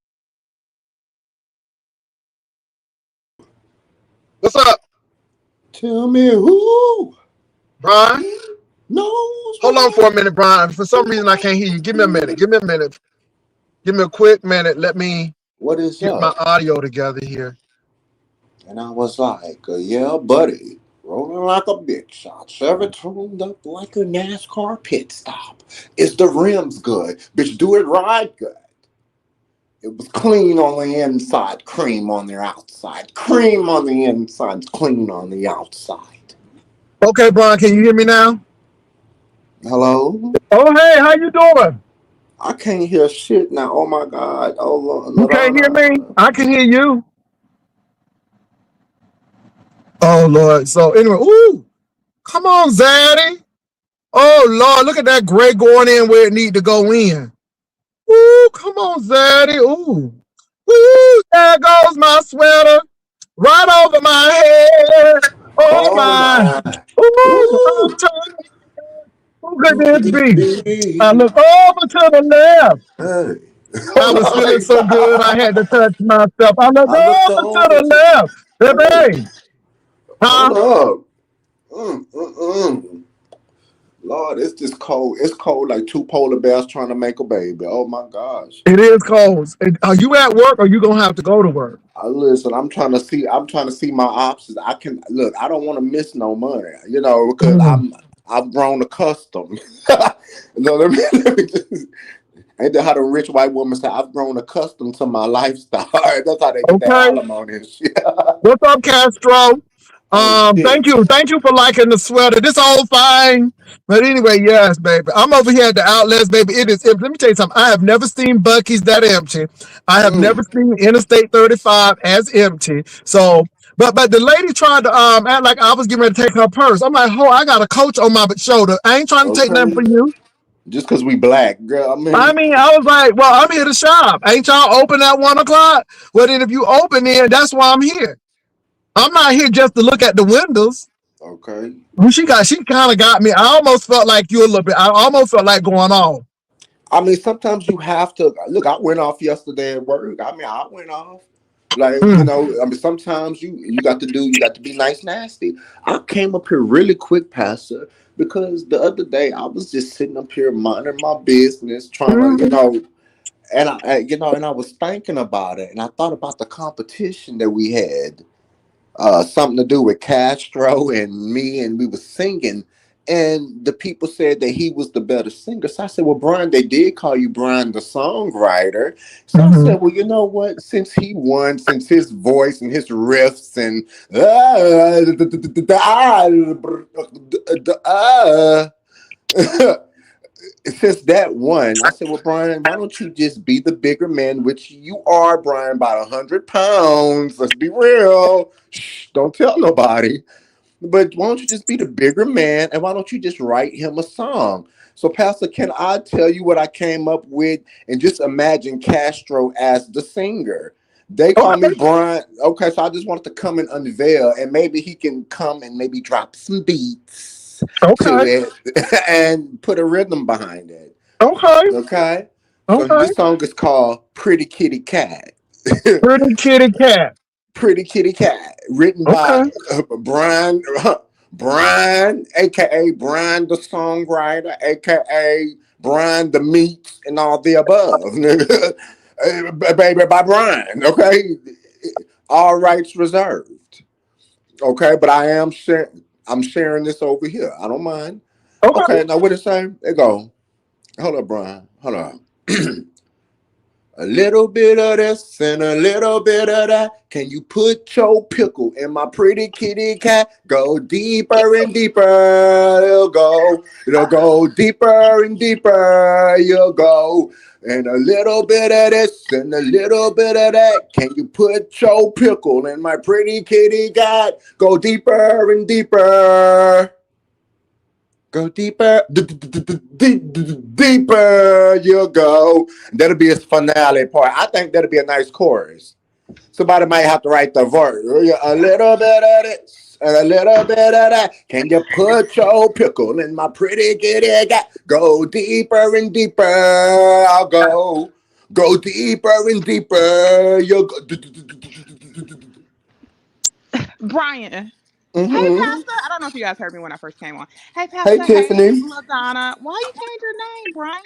What's up? Tell me who Brian? knows Hold on what? for a minute, Brian. For some reason, I can't hear you. Give me a minute. Give me a minute. Give me a quick minute. Let me What is get my up? audio together here. And I was like, yeah, buddy. Rolling like a big shot. Chevy tuned up like a NASCAR pit stop. Is the rims good? Bitch, do it right good. It was clean on the inside, cream on the outside. Cream on the inside, clean on the outside. Okay, Brian, can you hear me now? Hello? Oh, hey, how you doing? I can't hear shit now. Oh my God. Oh, You can't hear me? Lorana. I can hear you. Oh, Lord. So anyway, ooh, come on, Zaddy. Oh, Lord, look at that gray going in where it need to go in. Ooh, come on, Zaddy. Ooh. Ooh, there goes my sweater right over my head. Oh, Oh my. my. Ooh, I'm Ooh. telling you, who could Who this could it be? I be? look over to the left. Hey. I was feeling Like, so good, I had to touch myself. I look I looked over to over to. the left. Hey, Baby, huh? hold up. Mm, mm, mm. Lord, it's just cold. It's cold like two polar bears trying to make a baby. Oh my gosh. It is cold. Are you at work or you going to have to go to work? Listen, I'm trying to see. I'm trying to see my options. I can look. I don't want to miss no money, because Mm. I've grown accustomed. No, ain't that how the rich white woman say? I've grown accustomed to my lifestyle. That's how they get their Okay. alimony and shit. What's up, Castro? Oh shit. Thank you for liking the sweater. This all fine. But anyway, yes, baby. I'm over here at the outlets, baby. It is empty. Let me tell you something. I have never seen Bucky's that empty. I have never Mm, seen Interstate 35 as empty. So, but the lady tried to act like I was getting ready to take her purse. I'm like, oh, I got a coach on my shoulder. I ain't trying to take nothing okay. from you. Just because we black, girl. I I mean, mean, I was like, well, I'm here to shop. Ain't y'all open at 1 o'clock? Well, then if you open then that's why I'm here. I'm not here just to look at the windows. okay. Well, she kind of got me. I almost felt like you a little bit. I almost felt like going on. I mean, sometimes you have to look. I went off yesterday at work. I mean, I went off. Like, Mm, I mean, sometimes you got to be nice, nasty. I came up here really quick, Pastor, because the other day I was just sitting up here minding my business, trying to, mm, and I was thinking about it, and I thought about the competition that we had, something to do with Castro and me, and we were singing. And the people said that he was the better singer. So I said, well, Brian, they did call you Brian the songwriter. So I mhm. said, well, you know what? Since he won, since his voice and his riffs and since that one, I said, well, Brian, why don't you just be the bigger man, which you are, Brian, about 100 pounds. Let's be real. Shh, don't tell nobody. But why don't you just be the bigger man and why don't you just write him a song? So, Pastor, can I tell you what I came up with? And just imagine Castro as the singer. They call me Okay, Brian. Okay, so I just wanted to come and unveil, and maybe he can come and maybe drop some beats to okay, it and put a rhythm behind it. okay, Okay? So, okay. this song is called Pretty Kitty Cat. Pretty kitty cat. Pretty Kitty Cat, written by Okay, Brian, Brian, aka Brian the songwriter, aka Brian the meat, and all the above. Baby, by Brian. Okay, all rights reserved. Okay, but I'm sharing this over here. I don't mind. okay. Okay, now what it say? There go. Hold up, Brian. Hold on. A little bit of this and a little bit of that. Can you put your pickle in my pretty kitty cat? Go deeper and deeper. It'll go. It'll go deeper and deeper. You'll go. And a little bit of this and a little bit of that. Can you put your pickle in my pretty kitty cat? Go deeper and deeper. Go deeper, deeper you go. That'll be his finale part. I think that'll be a nice chorus. Somebody might have to write the verse. A little bit of this, a little bit of that. Can you put your pickle in my pretty kitty cat? Go deeper and deeper. I'll go. Go deeper and deeper. You'll go. Brian. Hey, Mm-hmm. Pastor. I don't know if you guys heard me when I first came on. Hey, Hey, Pastor. Hey, Tiffany. LaDonna. Why you change your name, Brian?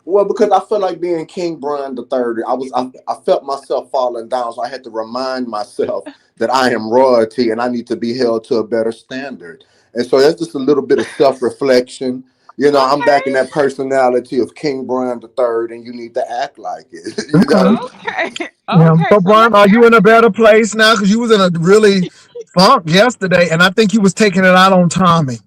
Well, because I feel like being King Brian the Third, I felt myself falling down, so I had to remind myself that I am royalty and I need to be held to a better standard. And so that's just a little bit of self reflection. I'm back in Okay. that personality of King Brian the Third, and you need to act like it. Okay. Okay. Yeah. Okay. So, So let Brian, me are you in ask a you. better place now? Because you was in a really funk yesterday, and I think you was taking it out on Tommy.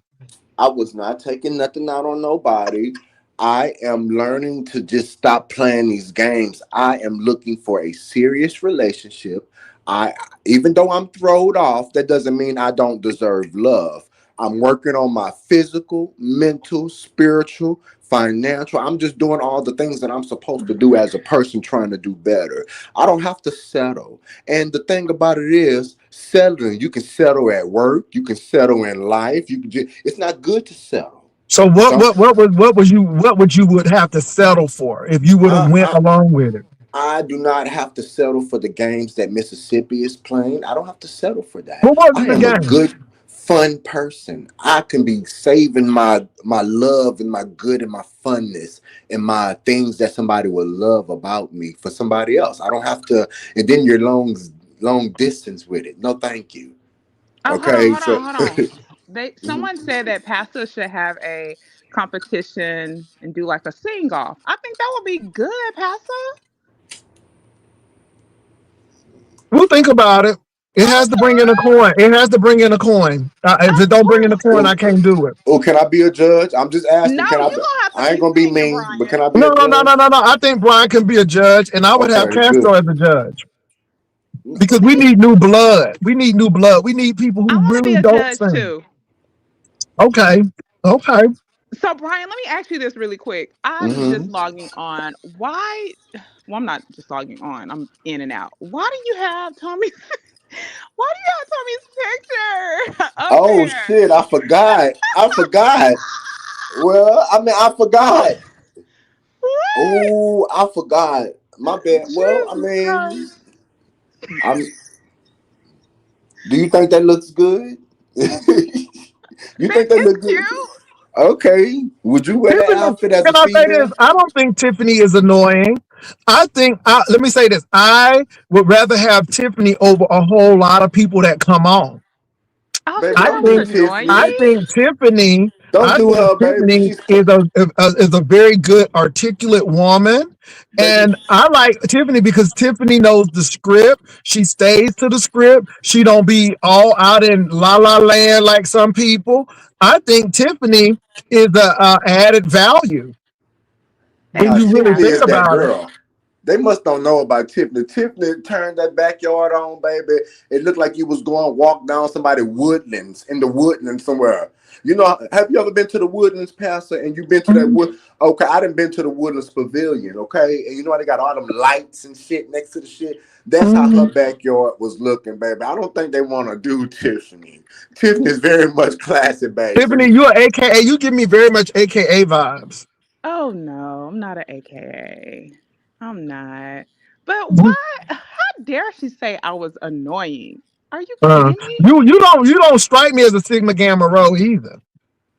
I was not taking nothing out on nobody. I am learning to just stop playing these games. I am looking for a serious relationship. I Even though I'm throwed off, that doesn't mean I don't deserve love. I'm working on my physical, mental, spiritual, financial. I'm just doing all the things that I'm supposed to do as a person trying to do better. I don't have to settle. And the thing about it is, settling, you can settle at work, you can settle in life. It's not good to settle. So, Don't what would you would have to settle for if you would have I, went I along with it? I do not have to settle for the games that Mississippi is playing. I don't have to settle for that. What was I the am a game? good, fun person. I can be saving my love and my good and my funness and my things that somebody will love about me for somebody else. I don't have to. And then you're long distance with it. No, thank you. Oh, hold on, Okay, hold on, so. hold on. Mhm. Someone said that pastors should have a competition and do like a sing off. I think that would be good, Pastor. We'll think about it. It has to bring in a coin. It has to bring in a coin. If it Of don't bring in a course. coin, I Or, can't do it. or can I be a judge? I'm just No, asking. Can I? you're gonna have to I ain't be gonna be senior, mean, but can Brian. I be No, a no, no, no, judge? no, no. I think Brian can be a judge, and I would have Okay, Castro good. as a judge because we See, need new blood. We need new blood. We need people I who want to be really a don't judge sing. too. Okay, okay. So, Brian, let me ask you this really quick. I'm just Hmm. logging on. Why? Well, I'm not just logging on. I'm in and out. Why do you have Tommy's? Why do you have Tommy's picture up Oh there? shit! I forgot. I forgot. Well, I mean, I forgot. What? Oh, I forgot. My bad. Well, I Jesus mean, Christ! I'm. Do you think that looks good? You think that It's look good? cute. Okay. Would you wear that Tiffany, outfit as a can I say this? female? I don't think Tiffany is annoying. I think, let me say this. I would rather have Tiffany over a whole lot of people that come on. Oh, Baby, she I don't sounds do think, I Tiffany. annoying. think Tiffany, Don't I do think her, baby. Tiffany She's is a very good, articulate woman. baby. And I like Tiffany because Tiffany knows the script. She stays to the script. She don't be all out in la la land like some people. I think Tiffany is a added value when Nah, you really Tiffany think is that Exactly. about it. girl. They must don't know about Tiffany. Tiffany turned that backyard on, baby. It looked like you was going walk down somebody's woodlands in the woodlands somewhere. You know, have you ever been to the woodlands, Pastor? And you been to that Mhm. wood? Okay, I done been to the woodlands pavilion. Okay, and you know how they got all them lights and shit next to the shit. That's how her Mhm. backyard was looking, baby. I don't think they want to do Tiffany. Tiffany's very much classy, Tiffany, baby. you are AKA. You give me very much AKA vibes. Oh no, I'm not an AKA. I'm not. But why? How dare she say I was annoying? Are you Uh, kidding me? you don't strike me as a Sigma Gamma Rho either.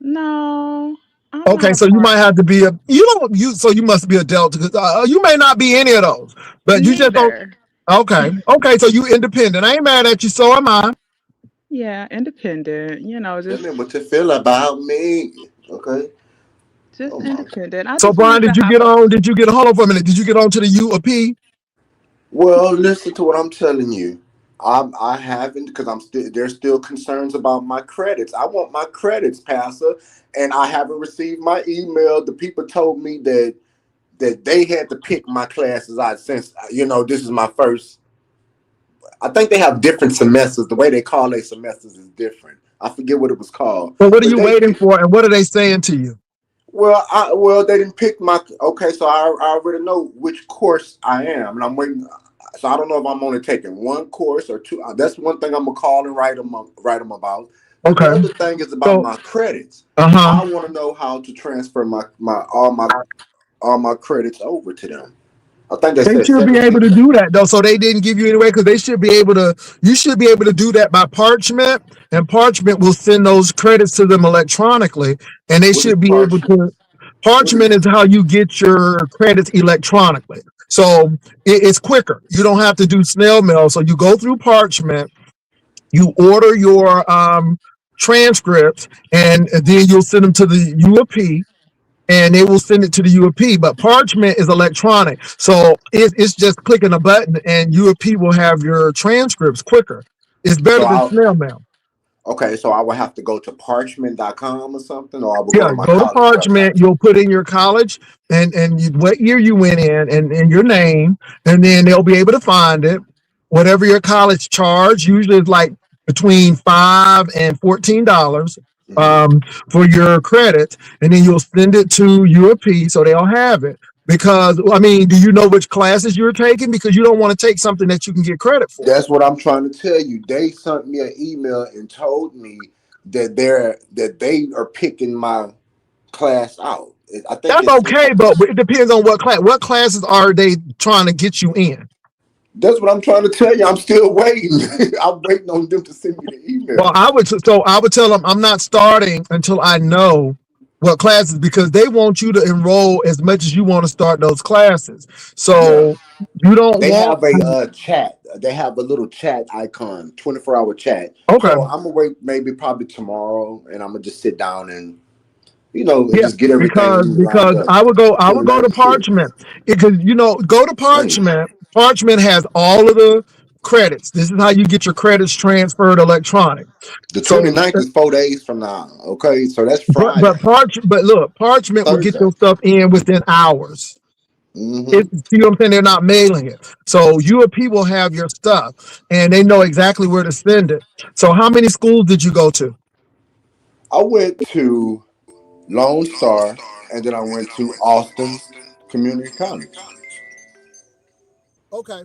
No, I'm not Okay, a so you part. might have to be a you don't you so you must be a Delta. 'Cause, you may not be any of those, but you just don't. Neither. Okay, okay, so you independent. I ain't mad at you. So am I. Yeah, independent. Tell me what you feel about me. Okay. Just Oh my. independent. I So just Brian, wanted to did you have get a. on? Did you get hold on for a minute? Did you get on to the U of P? Well, listen to what I'm telling you. I haven't because I'm still there's still concerns about my credits. I want my credits, Pastor, and I haven't received my email. The people told me that they had to pick my classes out since this is my first. I think they have different semesters. The way they call their semesters is different. I forget what it was called, Well, what are but you they waiting pick. for, and what are they saying to you? Well, they didn't pick my. Okay, so I already know which course I am, and I'm waiting. So I don't know if I'm only taking one course or two. That's one thing I'm gonna call and write them about. But the Okay, other thing is about so my credits. uh-huh. I want to know how to transfer my credits over to them. I think they They said should be able 17. to do that though. So they didn't give you anyway because they should be able to. You should be able to do that by Parchment, and Parchment will send those credits to them electronically, and they What is should be able partial? to. What is Parchment is how you get your credits electronically. So it's quicker. You don't have to do snail mail. So you go through Parchment, you order your transcripts, and then you'll send them to the U of P, and they will send it to the U of P. But Parchment is electronic, so it's just clicking a button, and U of P will have your transcripts quicker. It's so better than I snail mail. okay, so I will have to go to parchment.com or something, or I will go Yeah, to my go to college Parchment. website. You'll put in your college and what year you went in, and your name, and then they'll be able to find it. Whatever your college charge, usually it's like between $5 and $14 Hmm. um, for your credit, and then you'll send it to U of P so they'll have it. Because I mean, do you know which classes you're taking? Because you don't want to take something that you can get credit for. That's what I'm trying to tell you. They sent me an email and told me that they are picking my class out. I think That's it's okay, but it depends on what class. What classes are they trying to get you in? that's what I'm trying to tell you. I'm still waiting. I'm waiting on them to send me the Well, email. I would tell them I'm not starting until I know what classes because they want you to enroll as much as you want to start those classes. Yeah. So you don't They want have a chat. They have a little chat icon, 24-hour chat. okay. So I'm gonna wait maybe probably tomorrow, and I'm gonna just sit down and Yeah, just get because everything lined because up. I would go to 2096. Parchment because go to Dang. Parchment. Parchment has all of the credits. This is how you get your credits transferred electronic. The So, 29th is 4 days from now. Okay, so that's but Friday, Parchment will get Thursday. your stuff in within hours. Mm-hmm. You know what I'm saying? They're not mailing it. So UAP will have your stuff and they know exactly where to send it. So how many schools did you go to? I went to Lone Star, and then I went to Austin Community College. Okay.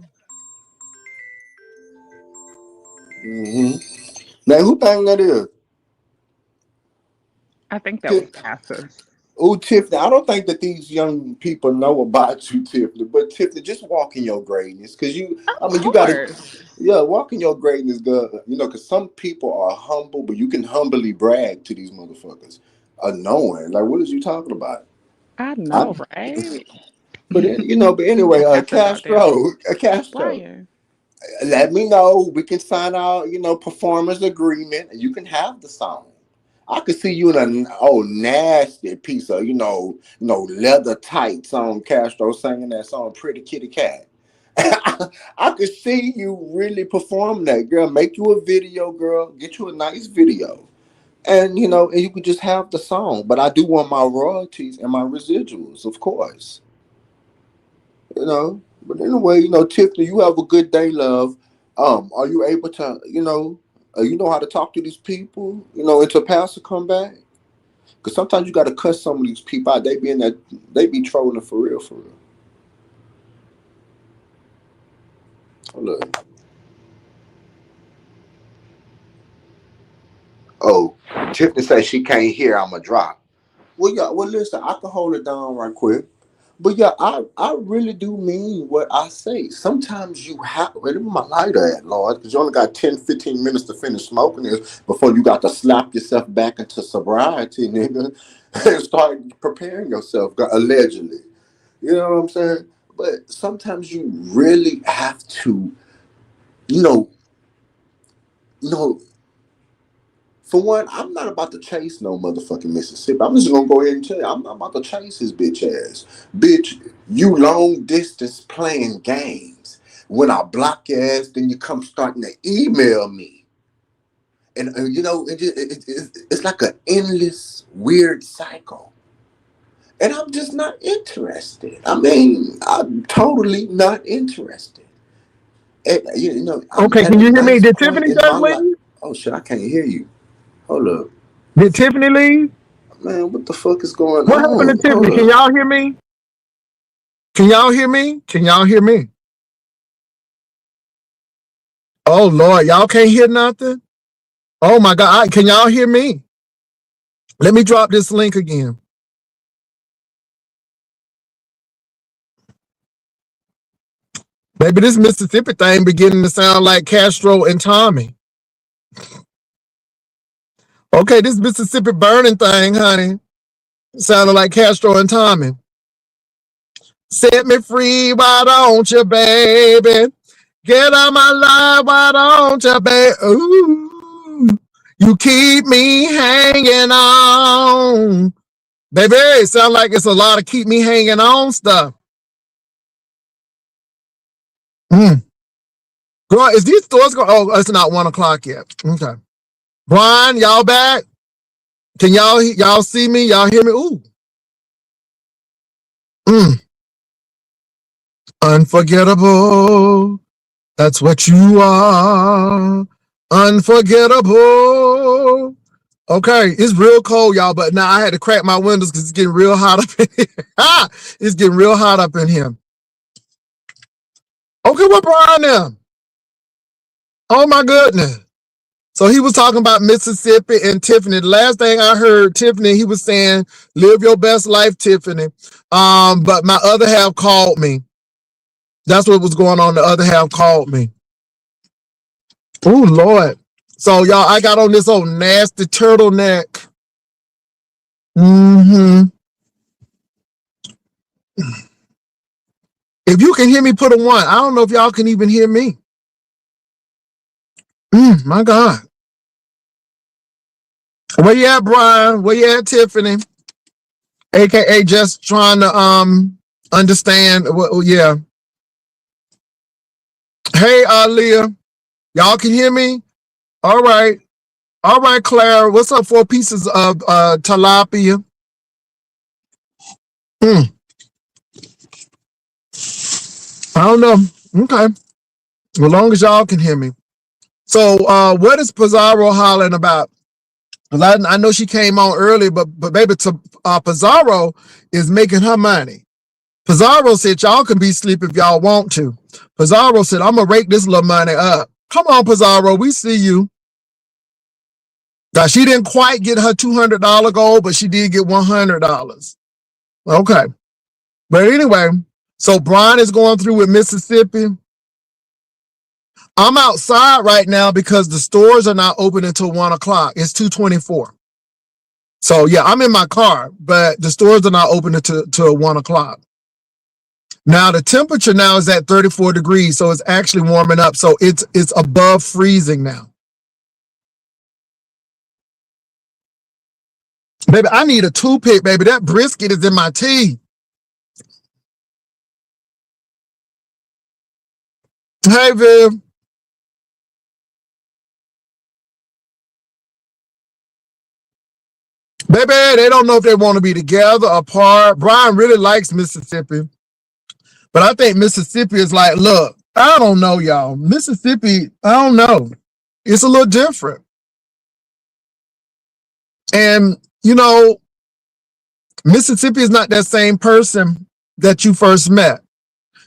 Mm-hmm. Now, who think that is? I think that was Ti- Pastor. Oh, Tiffany, I don't think that these young people know about you, Tiffany. But Tiffany, just walk in your greatness, because I Of mean, you gotta, course. yeah, walk in your greatness, good. You know, because some people are humble, but you can humbly brag to these motherfuckers, unknowing. Like, what is you talking about? I I, know, right? but anyway, Got Pastor out there Castro, flying. let me know. We can sign out, performance agreement, and you can have the song. I could see you in a nasty piece of leather tights on Castro singing that song "Pretty Kitty Cat." I could see you really perform that, girl. Make you a video, girl. Get you a nice video, and and you could just have the song. But I do want my royalties and my residuals, of course. But anyway, Tiffany, you have a good day, love. Are you able to, how to talk to these people, until Pastor come back? Because sometimes you got to cut some of these people out. They be trolling for real, for real. Look. Oh, Tiffany says she can't hear. I'm a drop. Well, yeah. Well, listen, I can hold it down right quick. But yeah, I really do mean what I say. Sometimes you have, where my lighter at, Lord? Because you only got 10, 15 minutes to finish smoking this before you got to slap yourself back into sobriety, nigga, and start preparing yourself, allegedly. You know what I'm saying? But sometimes you really have to, you know, you know, for one, I'm not about to chase no motherfucking Mississippi. I'm just gonna go ahead and tell you, I'm not about to chase his bitch ass. Bitch, you long distance playing games. When I block your ass, then you come starting to email me. And it's like an endless, weird cycle. And I'm just not interested. I mean, I'm totally not interested. I'm Okay, at can a you hear me? nice Did point Tiffany in just my life. leave? Oh shit, I can't hear you. Hold up. Did Tiffany leave? Man, what the fuck is going What happened to on? Tiffany? Hold Can up. y'all hear me? Can y'all hear me? Can y'all hear me? Oh Lord, y'all can't hear nothing? Oh my God, can y'all hear me? Let me drop this link again. Maybe this Mississippi thing beginning to sound like Castro and Tommy. Okay, this Mississippi burning thing, honey, sounded like Castro and Tommy. Set me free, why don't you, baby? Get out my life, why don't you, baby? Ooh, you keep me hanging on. Baby, it sounds like it's a lot of keep me hanging on stuff. Mm. Girl, is these stores going? Oh, it's not 1:00 yet. Okay. Brian, y'all back? Can y'all see me? Y'all hear me? Ooh. Mm. Unforgettable. That's what you are. Unforgettable. Okay, it's real cold, y'all, but now I had to crack my windows because it's getting real hot up in here. It's getting real hot up in here. Okay, what Brian now? Oh my goodness. So he was talking about Mississippi and Tiffany. The last thing I heard, Tiffany, he was saying, live your best life, Tiffany. But my other half called me. That's what was going on. The other half called me. Oh, Lord. So, y'all, I got on this old nasty turtleneck. Mm-hmm. If you can hear me, put a 1. I don't know if y'all can even hear me. My God. Where you at, Brian? Where you at, Tiffany? AKA just trying to understand. Well, yeah. Hey, Leah, y'all can hear me? All right. All right, Claire. What's up? 4 pieces of tilapia. Mm, I don't know. Okay. As long as y'all can hear me. So, what is Pizarro hollering about? Because I know she came on early, but baby, Pizarro is making her money. Pizarro said, y'all can be asleep if y'all want to. Pizarro said, I'm going to rake this little money up. Come on, Pizarro. We see you. Now, she didn't quite get her $200 goal, but she did get $100. Okay. But anyway, so Brian is going through with Mississippi. I'm outside right now because the stores are not open until 1 o'clock. It's 2:24. So yeah, I'm in my car, but the stores are not open until 1 o'clock. Now the temperature now is at 34 degrees, so it's actually warming up. So it's above freezing now. Baby, I need a toothpick, baby. That brisket is in my teeth. Hey, Viv. Baby, they don't know if they want to be together, apart. Brian really likes Mississippi. But I think Mississippi is like, look, I don't know, y'all. Mississippi, I don't know. It's a little different. And, Mississippi is not that same person that you first met.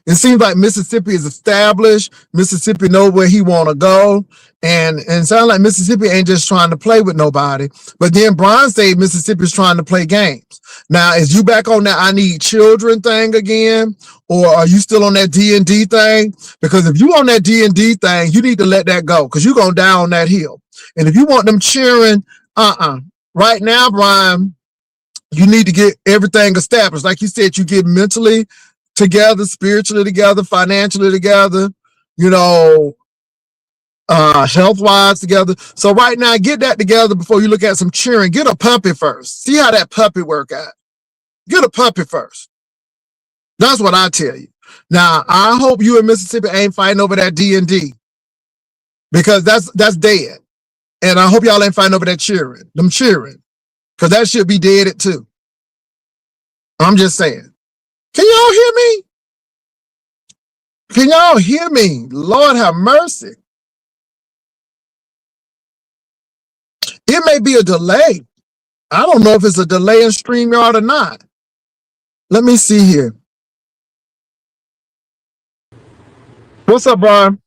It seems like Mississippi is established. Mississippi know where he want to go. And it sounds like Mississippi ain't just trying to play with nobody. But then Brian said Mississippi is trying to play games. Now, is you back on that I need children thing again? Or are you still on that D&D thing? Because if you on that D&D thing, you need to let that go because you're going to die on that hill. And if you want them cheering, right now, Brian, you need to get everything established. Like you said, you get mentally together, spiritually together, financially together, health-wise together. So right now, get that together before you look at some cheering. Get a puppy first. See how that puppy work out. Get a puppy first. That's what I tell you. Now, I hope you in Mississippi ain't fighting over that D&D because that's dead. And I hope y'all ain't fighting over that cheering. Them cheering. Because that should be dead too. I'm just saying. Can y'all hear me? Can y'all hear me? Lord have mercy. It may be a delay. I don't know if it's a delay in StreamYard or not. Let me see here. What's up, Brian?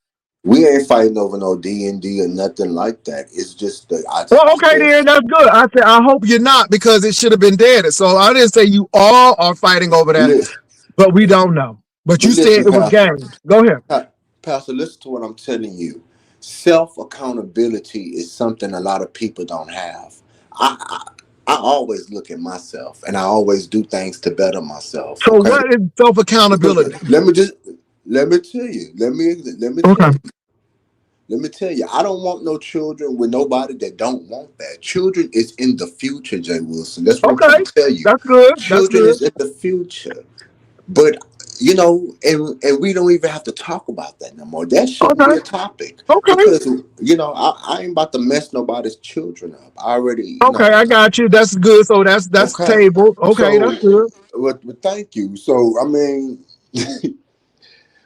We ain't fighting over no D&D or nothing like that. It's just the Well, I okay, then guess. that's good. I said I hope you're not because it should have been dead. So I didn't say you all are fighting over that, Li- but we don't know. But But you said listen, it was games. Go ahead. Pastor, listen to what I'm telling you. Self accountability is something a lot of people don't have. I, I always look at myself, and I always do things to better myself. So Okay, what is self accountability? let me just let me tell you. Let me tell Okay. you. Let me tell you, I don't want no children with nobody that don't want that. Children is in the future, Jay Wilson. That's what I'm trying Okay. to tell you. That's good. That's Children good. is in the future. But and we don't even have to talk about that no more. That shouldn't be Okay. a topic Okay. because I ain't about to mess nobody's children up. I already, Okay. I got you. That's good. So that's okay. table. Okay. So, That's good. but thank you. So, I mean,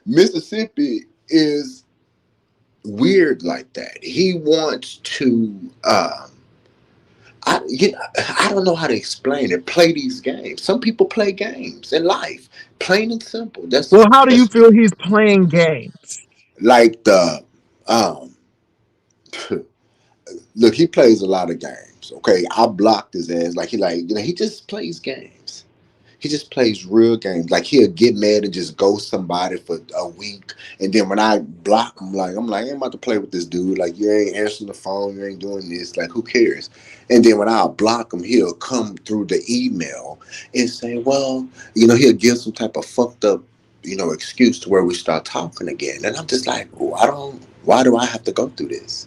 Mississippi is weird like that. He wants to. I don't know how to explain it. Play these games. Some people play games in life, plain and simple. Well, how do you That's feel he's playing games? like the um. Look, he plays a lot of games. Okay, I blocked his ass. He just plays games. He just plays real games. Like he'll get mad and just ghost somebody for a week, and then when I block him, I'm like, I ain't about to play with this dude. Like you ain't answering the phone, you ain't doing this. Like who cares? And then when I block him, he'll come through the email and say, well, he'll give some type of fucked up, excuse to where we start talking again. And I'm just like, oh, I don't. Why do I have to go through this?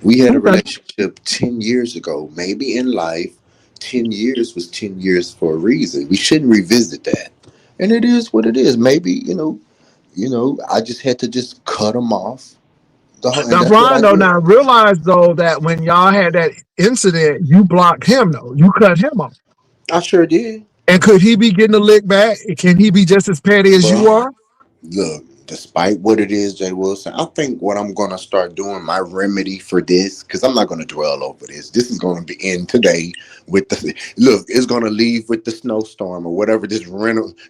We had a Okay. relationship 10 years ago. Maybe in life, 10 years was 10 years for a reason. We shouldn't revisit that. And it is what it is. Maybe, I just had to just cut them off. And Now, that's what I Brian, though, did. now realize though that when y'all had that incident, you blocked him though. You cut him off. I sure did. And could he be getting a lick back? Can he be just as petty as you But are? look, despite what it is, Jay Wilson, I think what I'm gonna start doing, my remedy for this, because I'm not gonna dwell over this. This is gonna be end today with the look. It's gonna leave with the snowstorm or whatever this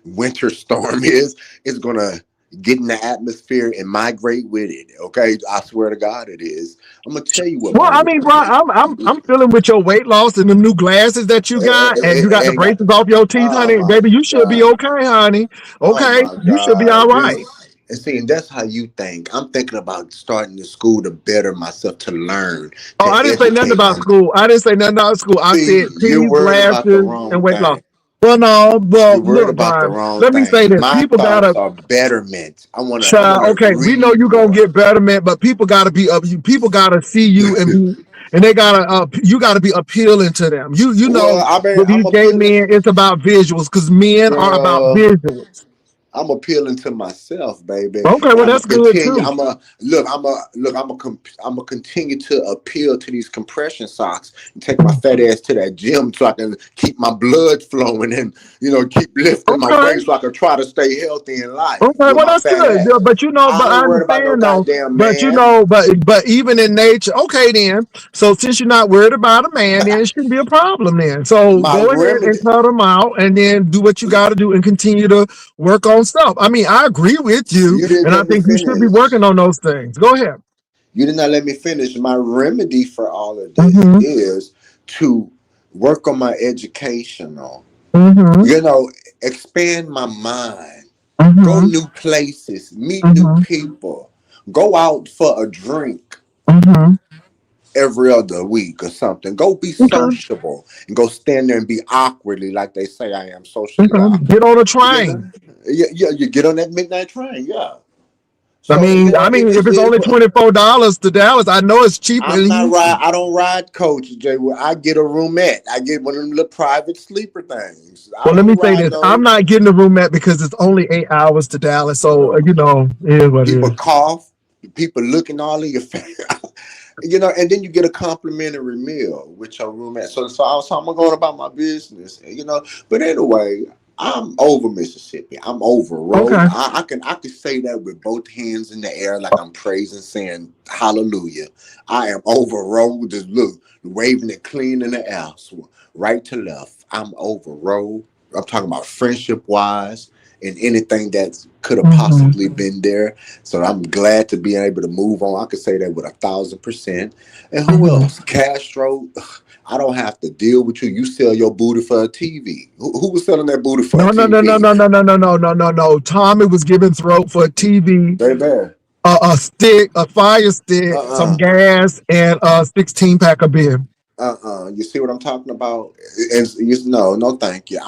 winter storm is. It's gonna get in the atmosphere and migrate with it. Okay, I swear to God, it is. I'm gonna tell you what Well, my I mean, Brian, I'm feeling with your weight loss and the new glasses that you got, and you got the ain't got. braces off your teeth, Oh honey. my Baby, you should be God. okay, honey. Oh Okay, my you should be all God. right. This and see, and that's how you think. I'm thinking about starting the school to better myself, to learn, Oh, I to didn't say nothing educate. about school. I didn't say nothing about school. I See, said you're teeth, worried about the glasses, and wrong weight loss. thing. Well, no, well, You're worried look, about the Brian. wrong Let me say thing. this: My people gotta thoughts are betterment. I child. wanna Okay, we know read you're gonna more. get betterment, but people gotta be up. You people gotta see you and be, and they gotta. You gotta be appealing to them. You know, Well, I mean, with these I'm gay appealing, men, it's about visuals because men are about girl. visuals. I'm appealing to myself, baby, Okay, and well I'm gonna that's good continue. too. I'm gonna continue to appeal to these compression socks and take my fat ass to that gym so I can keep my blood flowing and keep lifting my Okay. weight so I can try to stay healthy in life Okay, with well my that's fat good. ass. Yeah, but you know, but I I ain't worried about no understand though. goddamn But you man. know, but even in nature, okay then. So since you're not worried about a man, then it shouldn't be a problem then. So My go ahead and remedy. cut them out, and then do what you got to do and continue to work on stuff. I mean, I agree with you, You didn't and I let me think you should be finish. working on those things. Go ahead. You did not let me finish. My remedy for all of this Mm-hmm. is to work on my educational. Mm-hmm. you know, Expand my mind, go Mm-hmm. new places, meet new Mm-hmm. people, go out for a drink Mm-hmm. every other week or something. Go be Okay. sociable and go stand there and be awkwardly like they say I am socially Okay. awkward. Get on a You know, train. yeah, you get on that midnight train, yeah. I So mean, if it's only $24 to Dallas, I know it's cheaper. I'm not ride. I don't ride coach, Jay. I get a roomette. I get one of them little private sleeper things. I Well, let me don't say ride this. I'm those. not getting the roomette because it's only 8 hours to Dallas. So, Uh, it is what it People is. cough. People looking all in your face. And then you get a complimentary meal with your roommate. So I'm going about my business. But anyway, I'm over Mississippi. I'm over road. Okay. I can say that with both hands in the air, like I'm praising, saying hallelujah. I am over road. Just look, waving it clean in the air, so right to left. I'm over road. I'm talking about friendship wise and anything that could have Mm-hmm. possibly been there. So I'm glad to be able to move on. I could say that with 1,000%. And who Mm-hmm. else? Castro. I don't have to deal with you. You sell your booty for a TV. Who was selling that booty for a No, no, no, no, TV? no, no, no, no, no, no, no, no. Tommy was giving throat for a TV, Baby. a stick, a fire stick, some Uh-uh. gas, and a 16 pack of beer. You see what I'm talking about? No, thank you.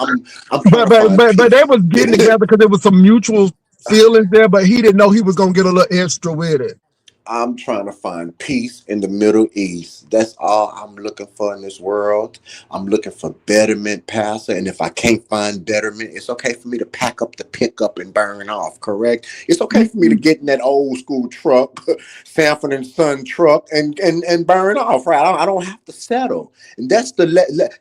I'm trying But to but find but but they peace. was getting together because there was some mutual feelings there. But he didn't know he was gonna get a little extra with it. I'm trying to find peace in the Middle East. That's all I'm looking for in this world. I'm looking for betterment, Pastor. And if I can't find betterment, it's okay for me to pack up the pickup and burn off, correct? It's okay for me to get in that old school truck, Sanford and Son truck, and burn off, right? I don't have to settle. And that's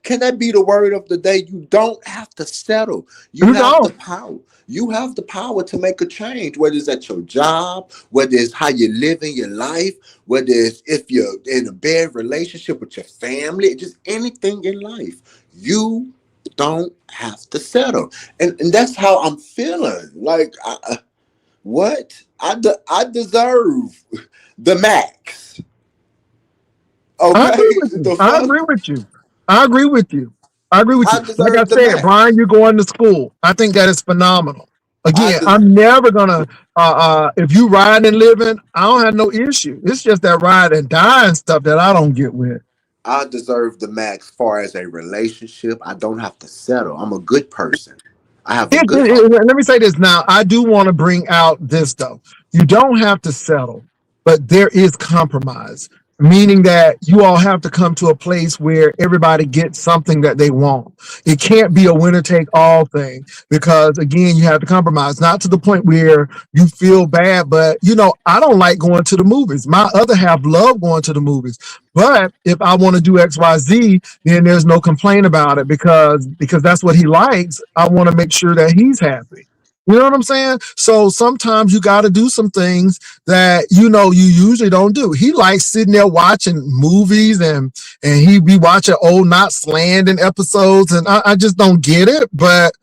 can that be the word of the day? You don't have to settle. You You have the know. power. You have the power to make a change, whether it's at your job, whether it's how you're living your life, whether it's if you're in a bad relationship with your family, just anything in life. You don't have to settle. And that's how I'm feeling. Like, what? I deserve the max. I Okay? agree with you. The I fuck? agree with you. I agree with you. I agree with you. I Like I deserve the said, Brian, max. you're going to school. I think that is phenomenal. I Again, des- I'm never gonna if you ride and living, I don't have no issue. It's just that ride and dying stuff that I don't get with. I deserve the max far as a relationship. I don't have to settle. I'm a good person. I have a good heart. Let me say this now. I do want to bring out this though. You don't have to settle, but there is compromise. meaning that you all have to come to a place where everybody gets something that they want. It can't be a winner take all thing because, again, you have to compromise, not to the point where you feel bad. But, I don't like going to the movies. My other half love going to the movies. But if I want to do XYZ, then there's no complaint about it because that's what he likes. I want to make sure that he's happy. You know what I'm saying? So sometimes you got to do some things that you usually don't do. He likes sitting there watching movies and he be watching old Knots Landing episodes, and I just don't get it. But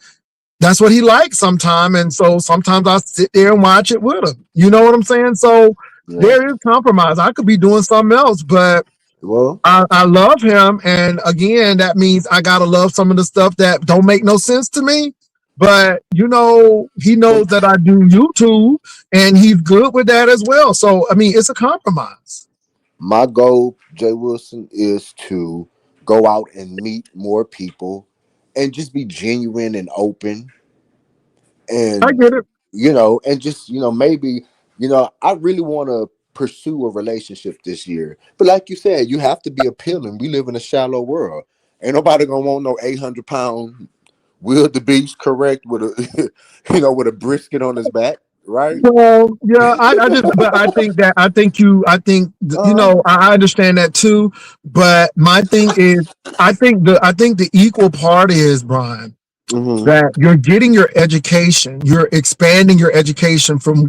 that's what he likes sometimes, and so sometimes I sit there and watch it with him. You know what I'm saying? So Yeah. there is compromise. I could be doing something else, but Well, I love him, and again, that means I gotta love some of the stuff that don't make no sense to me. But he knows that I do YouTube, and he's good with that as well. So I mean, it's a compromise. my goal, Jay Wilson, is to go out and meet more people and just be genuine and open I and get it. and just maybe I really want to pursue a relationship this year, but like you said, you have to be appealing. We live in a shallow world. Ain't nobody gonna want no 800-pound wildebeest, correct, with a with a brisket on his back, right? Well, yeah, but Uh-huh. I understand that too. But my thing is, I think the equal part is, Brian, Hmm. that you're getting your education, you're expanding your education from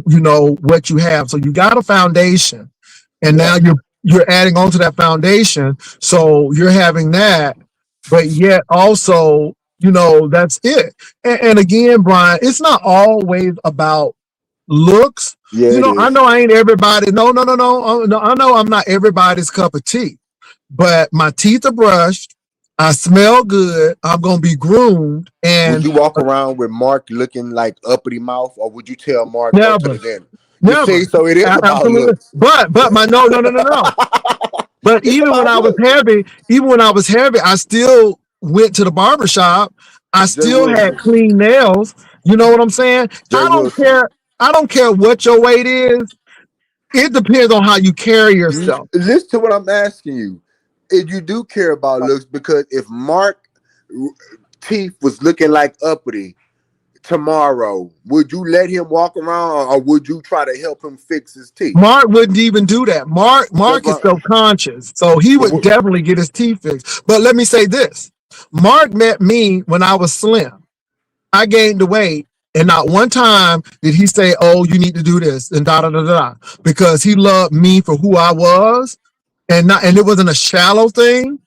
what you have. So you got a foundation, and Yeah. now you're adding on to that foundation. So you're having that, but yet also that's it. And again, Brian, it's not always about looks. Yeah, it I is. know I ain't everybody. No, no, no, no, no. I know I'm not everybody's cup of tea, but my teeth are brushed. I smell good. I'm gonna be groomed, Would and you walk around with Mark looking like uppity mouth, or would you tell Mark go to never, the dinner? You see, never, so it is about absolutely. looks. But my no, no, no, no, no. But It's about looks. even when I was heavy, I still went to the barber shop. I Jay still had Wilson. clean nails. You know what I'm saying? Jay Wilson. I don't care what your weight is. It depends on how you carry yourself. Listen to what I'm asking you. If you do care about looks, because if Mark teeth was looking like uppity tomorrow, would you let him walk around, or would you try to help him fix his teeth? Mark wouldn't even do that. That's Mark is my, self-conscious, so he would definitely get his teeth fixed. But let me say this: Mark met me when I was slim. I gained the weight, and not one time did he say, "Oh, you need to do this," and da da da da, because he loved me for who I was, and it wasn't a shallow thing.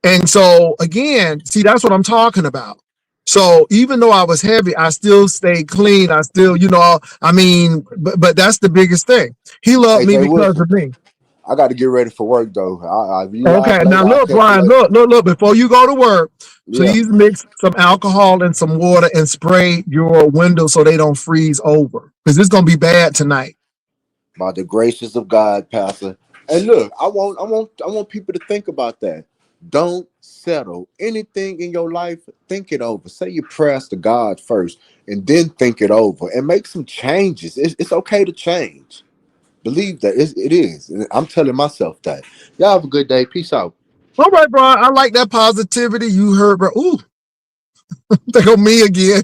And so again, see, that's what I'm talking about. So even though I was heavy, I still stayed clean. I still, I mean, but that's the biggest thing. He loved hey, me Jay because Wilson, of me. I got to get ready for work though. If you Okay, live now later, I'll look, catch you Brian, later. look. Before you go to work, Yeah, please mix some alcohol and some water and spray your windows so they don't freeze over, because it's gonna be bad tonight. by the graces of God, Pastor. And look, I want people to think about that. Don't settle anything in your life. Think it over. Say your prayers to God first, and then think it over and make some changes. It's okay to change. Believe that it is. And I'm telling myself that. Y'all have a good day. Peace out. All right, Brian, I like that positivity. You heard, bro. Ooh, think of me again.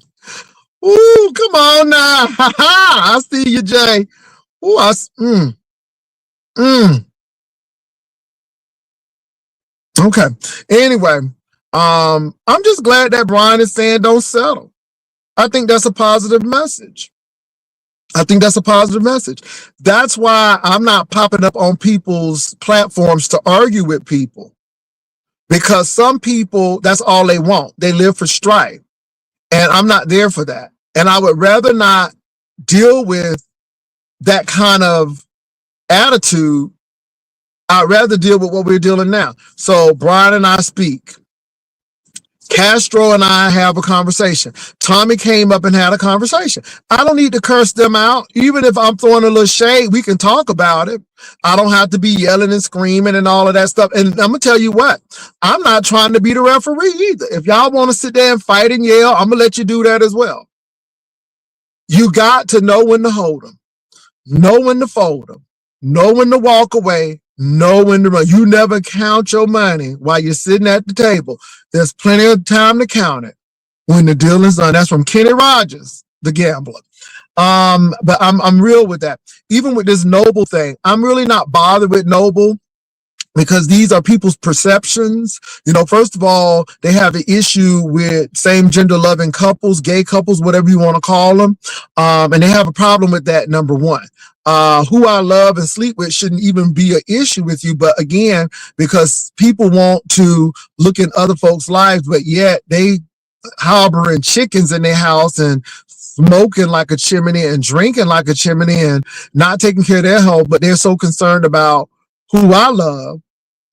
Ooh, come on now. I see you, Jay. Ooh, mm. Okay. Anyway, I'm just glad that Brian is saying don't settle. I think that's a positive message. I think that's a positive message. That's why I'm not popping up on people's platforms to argue with people, because some people, that's all they want. They live for strife. And I'm not there for that. And I would rather not deal with that kind of attitude. I'd rather deal with what we're dealing now. So Brian and I speak. Castro and I have a conversation. Tommy came up and had a conversation. I don't need to curse them out. Even if I'm throwing a little shade, we can talk about it. I don't have to be yelling and screaming and all of that stuff. And I'm going to tell you what, I'm not trying to be the referee either. If y'all want to sit there and fight and yell, I'm going to let you do that as well. You got to know when to hold them, know when to fold them, know when to walk away, Know when to run. You never count your money while you're sitting at the table. There's plenty of time to count it when the deal is done. That's from Kenny Rogers, the gambler. But I'm real with that. Even with this Noble thing, I'm really not bothered with Noble because these are people's perceptions. You know, first of all, they have an issue with same gender loving couples, gay couples, whatever you want to call them. And they have a problem with that, number one. Who I love and sleep with shouldn't even be an issue with you. But again, because people want to look in other folks' lives, but yet they harboring chickens in their house and smoking like a chimney and drinking like a chimney and not taking care of their health, but they're so concerned about who I love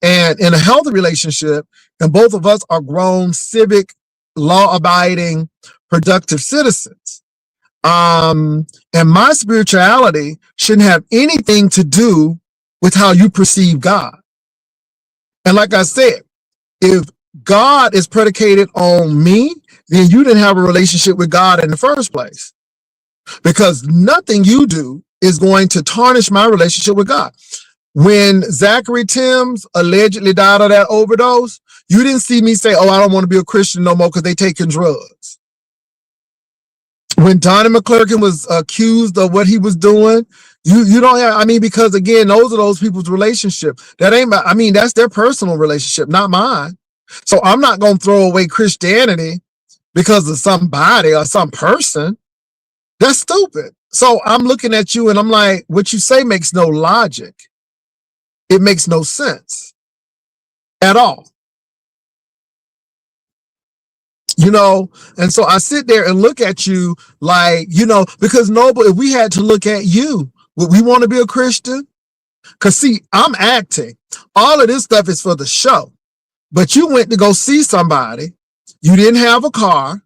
and in a healthy relationship. And both of us are grown, civic, law-abiding, productive citizens. And my spirituality shouldn't have anything to do with how you perceive God. And like I said, if God is predicated on me, then you didn't have a relationship with God in the first place. Because nothing you do is going to tarnish my relationship with God. When Zachary Timms allegedly died of that overdose, you didn't see me say, oh, I don't want to be a Christian no more because they taking drugs. When Donnie McClurkin was accused of what he was doing, you don't have, I mean, because again, those are those people's relationship. That ain't, I mean, that's their personal relationship, not mine. So I'm not going to throw away Christianity because of somebody or some person. That's stupid. So I'm looking at you and I'm like, what you say makes no logic. It makes no sense at all. You know, and so I sit there and look at you like, you know, because Noble, if we had to look at you, would we want to be a Christian? Because see, I'm acting. All of this stuff is for the show. But you went to go see somebody. You didn't have a car.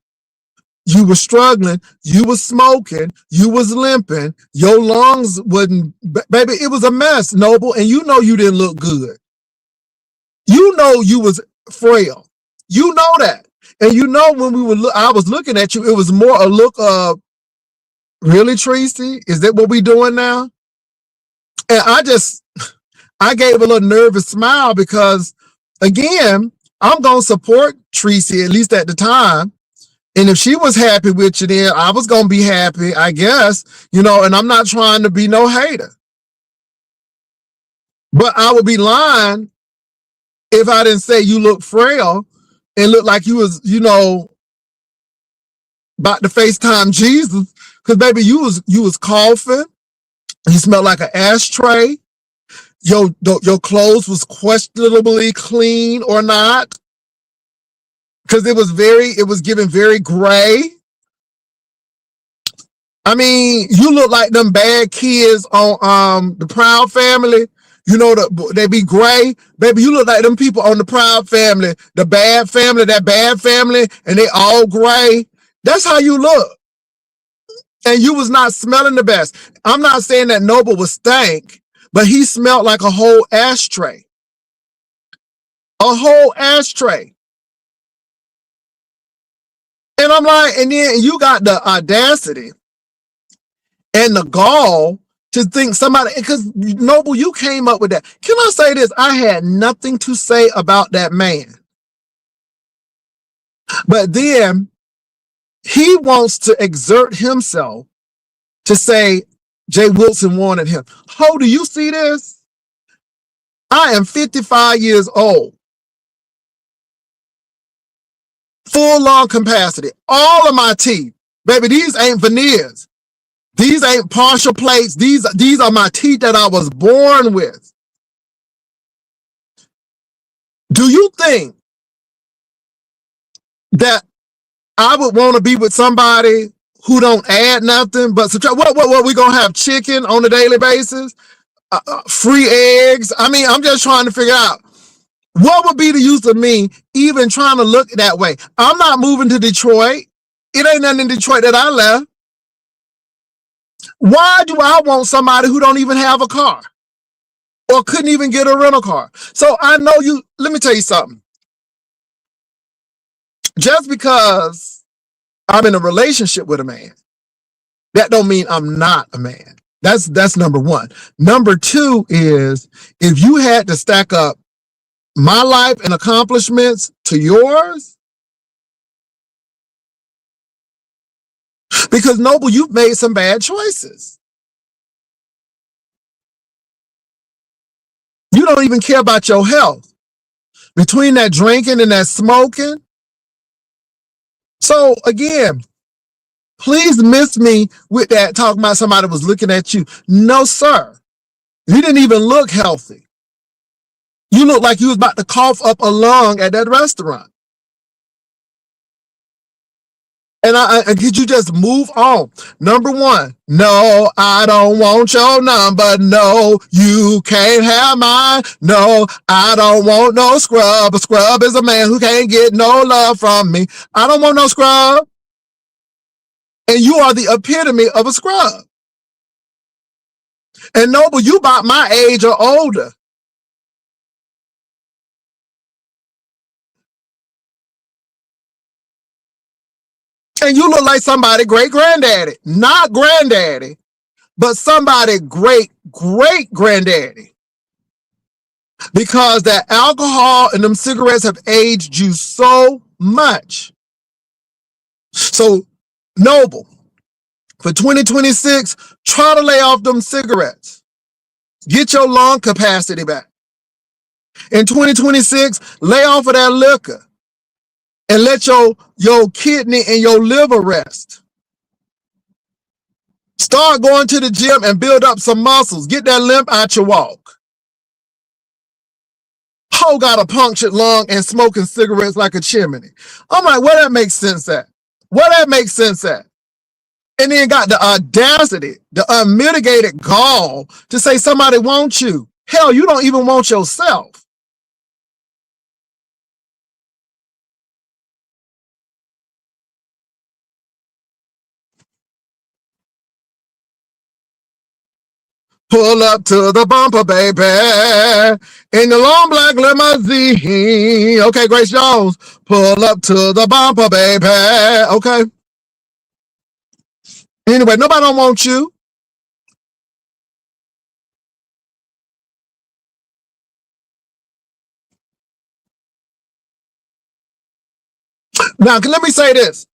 You were struggling. You were smoking. You was limping. Your lungs wouldn't, baby, it was a mess, Noble. And you know you didn't look good. You know you was frail. You know that. And you know when we were, I was looking at you, it was more a look of, really, Tracy? Is that what we doing now? And I gave a little nervous smile because, again, I'm going to support Tracy, at least at the time. And if she was happy with you, then I was going to be happy, I guess, you know, and I'm not trying to be no hater. But I would be lying if I didn't say you look frail and look like you was, you know, about to FaceTime Jesus. Because, baby, you was coughing. You smelled like an ashtray. Your clothes was questionably clean or not. Because it was giving very gray. I mean, you look like them bad kids on the Proud Family. You know, they be gray. Baby, you look like them people on the Proud Family, the bad family, that bad family, and they all gray. That's how you look. And you was not smelling the best. I'm not saying that Noble was stank, but he smelled like a whole ashtray. A whole ashtray. And I'm like, and then you got the audacity and the gall to think somebody, because Noble, you came up with that. Can I say this? I had nothing to say about that man. But then he wants to exert himself to say Jay Wilson wanted him. Ho, do you see this? I am 55 years old. Full lung capacity. All of my teeth. Baby, these ain't veneers. These ain't partial plates. These are my teeth that I was born with. Do you think that I would want to be with somebody who don't add nothing but subtract? What we gonna have chicken on a daily basis? Free eggs? I mean, I'm just trying to figure out what would be the use of me even trying to look that way. I'm not moving to Detroit. It ain't nothing in Detroit that I left. Why do I want somebody who don't even have a car or couldn't even get a rental car? So I know you, let me tell you something. Just because I'm in a relationship with a man, that don't mean I'm not a man. That's number one. Number two is if you had to stack up my life and accomplishments to yours, because Noble, you've made some bad choices. You don't even care about your health. Between that drinking and that smoking. So again, please miss me with that talking about somebody was looking at you. No, sir. You didn't even look healthy. You look like you was about to cough up a lung at that restaurant. And could you just move on? Number one, no, I don't want your number. No, you can't have mine. No, I don't want no scrub. A scrub is a man who can't get no love from me. I don't want no scrub. And you are the epitome of a scrub. And Noble, you about my age or older. And you look like somebody great granddaddy. Not granddaddy, but somebody great granddaddy. Because that alcohol and them cigarettes have aged you so much. So, Noble, for 2026, try to lay off them cigarettes. Get your lung capacity back. In 2026, lay off of that liquor and let your kidney and your liver rest. Start going to the gym and build up some muscles. Get that limp out your walk. Ho got a punctured lung and smoking cigarettes like a chimney. I'm like, where that makes sense at? Where that makes sense at? And then got the audacity, the unmitigated gall to say somebody wants you. Hell, you don't even want yourself. Pull up to the bumper, baby, in the long black limousine. Okay, Grace Jones, pull up to the bumper, baby. Okay. Anyway, nobody don't want you. Now, let me say this.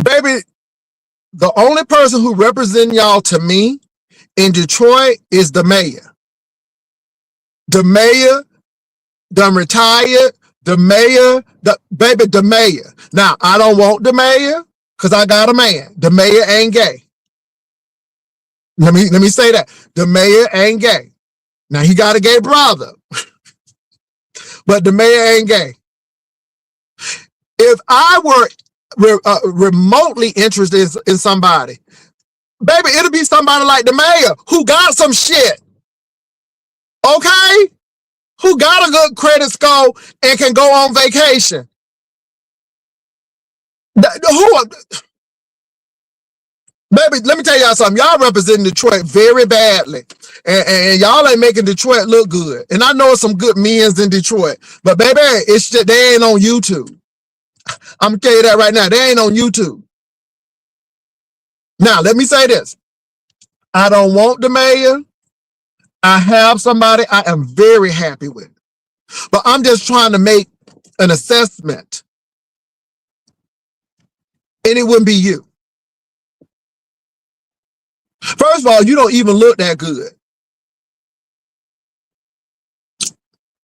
Baby, the only person who represents y'all to me in Detroit is the mayor. The mayor done retired. The mayor, the mayor. Now, I don't want the mayor because I got a man. The mayor ain't gay. Let me say that. The mayor ain't gay. Now, he got a gay brother, but the mayor ain't gay. If I were remotely interested in somebody, baby, it'll be somebody like the mayor who got some shit. Okay? Who got a good credit score and can go on vacation. Baby, let me tell y'all something. Y'all represent Detroit very badly. And y'all ain't making Detroit look good. And I know some good men's in Detroit. But baby, it's just, they ain't on YouTube. I'm gonna tell you that right now. They ain't on YouTube. Now, let me say this. I don't want the mayor. I have somebody I am very happy with. But I'm just trying to make an assessment. And it wouldn't be you. First of all, you don't even look that good.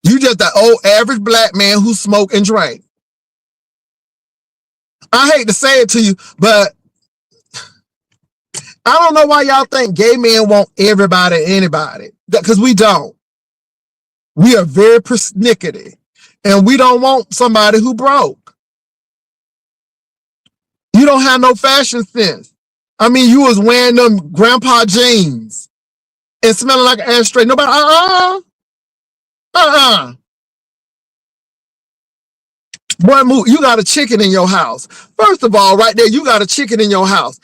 You just that old average black man who smoke and drink. I hate to say it to you, but I don't know why y'all think gay men want everybody and anybody. Because we don't. We are very persnickety. And we don't want somebody who broke. You don't have no fashion sense. I mean, you was wearing them grandpa jeans and smelling like an ashtray. Nobody, Boy, move. You got a chicken in your house. First of all, right there, you got a chicken in your house.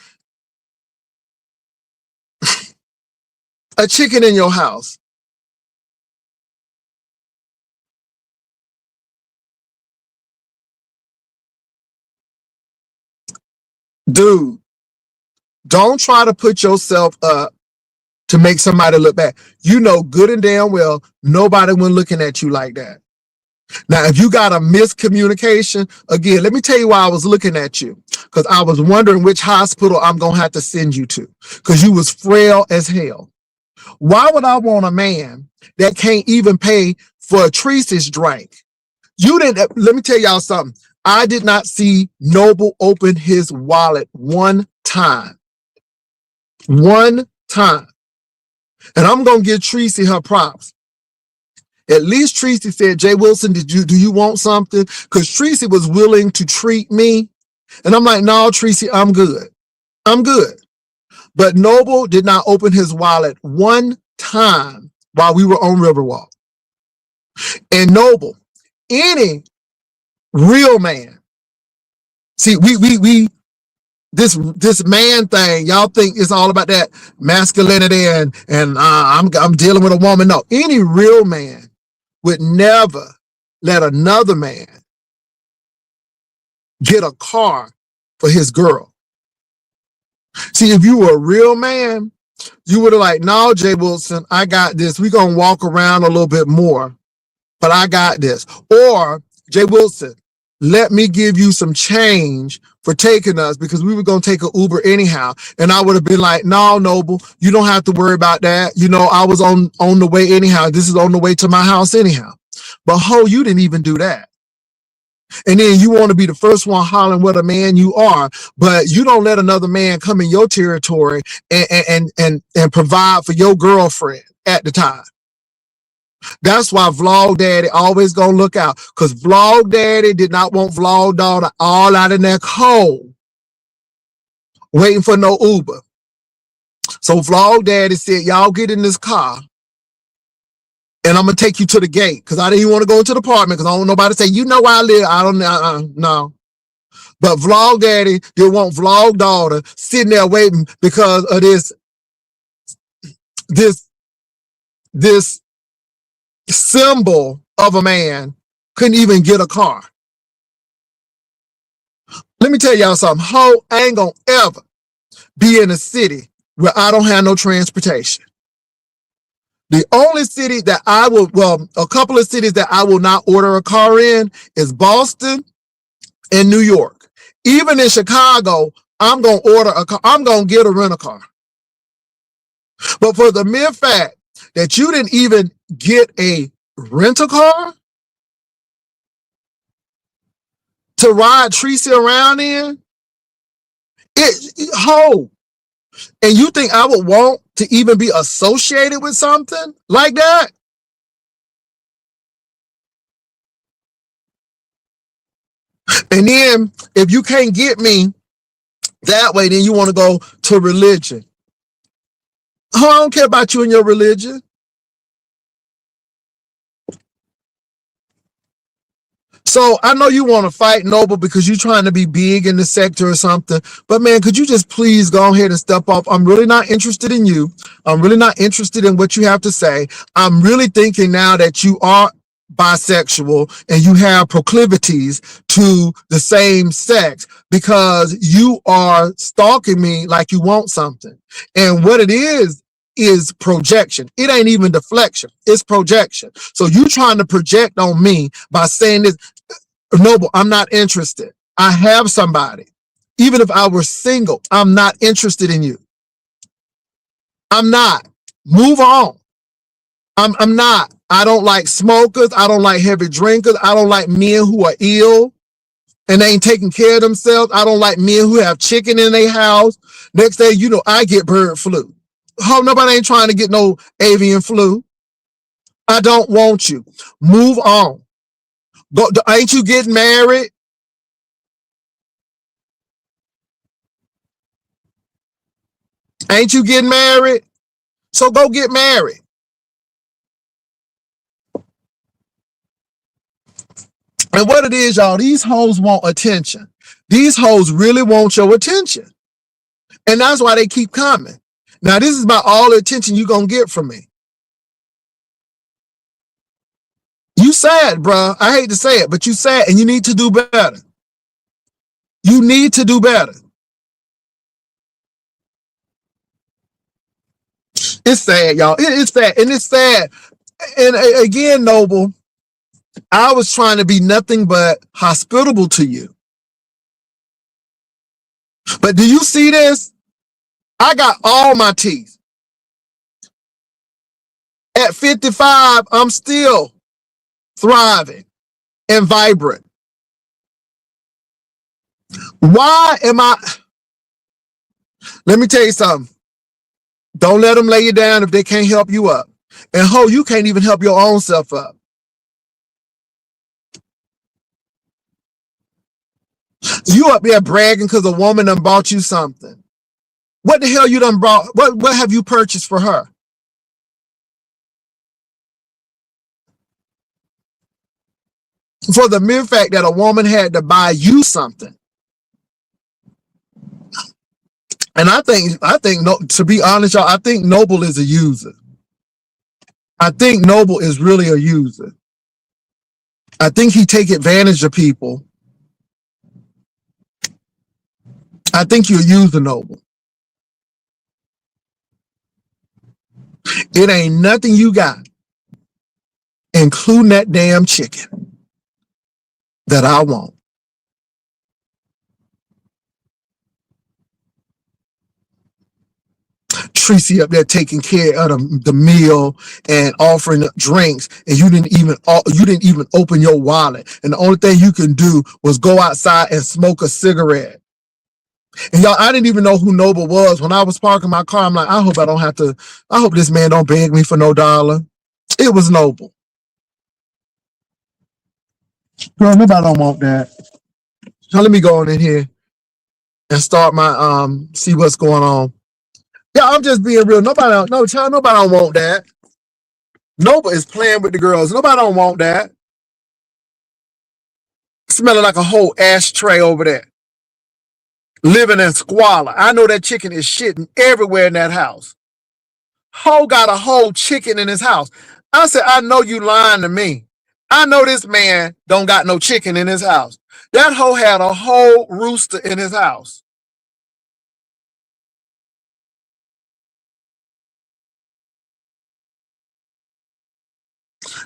A chicken in your house. Dude, Don't try to put yourself up to make somebody look bad. You know good and damn well nobody went looking at you like that. Now, if you got a miscommunication, again, let me tell you why I was looking at you. Because I was wondering which hospital I'm going to have to send you to. Because you was frail as hell. Why would I want a man that can't even pay for a Treacy's drink? You didn't, let me tell y'all something. I did not see Noble open his wallet one time. One time. And I'm going to give Treacy her props. At least Treacy said, Jay Wilson, do you want something? Because Treacy was willing to treat me. And I'm like, no, Treacy, I'm good. I'm good. But Noble did not open his wallet one time while we were on Riverwalk. And Noble, any real man, see, this man thing, y'all think it's all about that masculinity and I'm dealing with a woman. No, any real man would never let another man get a car for his girl. See, if you were a real man, you would have like, no, Jay Wilson, I got this. We're going to walk around a little bit more, but I got this. Or, Jay Wilson, let me give you some change for taking us because we were going to take an Uber anyhow. And I would have been like, no, Noble, you don't have to worry about that. You know, I was on the way anyhow. This is on the way to my house anyhow. But ho, you didn't even do that. And then you want to be the first one hollering what a man you are, but you don't let another man come in your territory and provide for your girlfriend at the time. That's why Vlog Daddy always gonna look out, because Vlog Daddy did not want Vlog Daughter all out in that cold waiting for no Uber. So Vlog Daddy said, y'all get in this car and I'm going to take you to the gate because I didn't even want to go into the apartment because I don't want nobody to say, you know where I live. I don't know. No. But Vlog Daddy didn't want Vlog Daughter sitting there waiting because of this symbol of a man couldn't even get a car. Let me tell y'all something. Ho, I ain't going to ever be in a city where I don't have no transportation. The only city that I will, well, a couple of cities that I will not order a car in is Boston and New York. Even in Chicago, I'm going to order a car. I'm going to get a rental car. But for the mere fact that you didn't even get a rental car to ride Treacy around in, and you think I would want to even be associated with something like that? And then if you can't get me that way, then you want to go to religion. Oh, I don't care about you and your religion. So I know you want to fight Noble because you're trying to be big in the sector or something. But man, could you just please go ahead and step up? I'm really not interested in you. I'm really not interested in what you have to say. I'm really thinking now that you are bisexual and you have proclivities to the same sex because you are stalking me like you want something. And what it is projection. It ain't even deflection. It's projection. So you trying to project on me by saying this. Noble, I'm not interested. I have somebody. Even if I were single, I'm not interested in you. I'm not. Move on. I'm not. I don't like smokers. I don't like heavy drinkers. I don't like men who are ill and they ain't taking care of themselves. I don't like men who have chicken in their house. Next day, you know, I get bird flu. Oh, nobody ain't trying to get no avian flu. I don't want you. Move on. Go, ain't you getting married? Ain't you getting married? So go get married. And what it is, y'all, these hoes want attention. These hoes really want your attention. And that's why they keep coming. Now, this is about all the attention you're going to get from me. You sad, bro. I hate to say it, but you sad and you need to do better. You need to do better. It's sad, y'all. It's sad, and it's sad. And again, Noble, I was trying to be nothing but hospitable to you. But do you see this? I got all my teeth. At 55, I'm still thriving and vibrant. Why am I? Let me tell you something. Don't let them lay you down if they can't help you up. And you can't even help your own self up. You up there bragging because a woman done bought you something. What the hell you done brought? What have you purchased for her? For the mere fact that a woman had to buy you something. And I think, to be honest, y'all, I think Noble is a user. I think Noble is really a user. I think he take advantage of people. I think you're a user, Noble. It ain't nothing you got, including that damn chicken, that I want. Tracy up there taking care of the meal and offering drinks, and you didn't even open your wallet. And the only thing you can do was go outside and smoke a cigarette. And y'all, I didn't even know who Noble was. When I was parking my car, I'm like, I hope this man don't beg me for no dollar. It was Noble. Girl, nobody don't want that. So let me go on in here and start my see what's going on. Yeah, I'm just being real. Nobody don't want that. Noble is playing with the girls. Nobody don't want that. Smelling like a whole ashtray over there. Living in squalor. I know that chicken is shitting everywhere in that house. Ho got a whole chicken in his house. I said, I know you lying to me. I know this man don't got no chicken in his house. That hoe had a whole rooster in his house.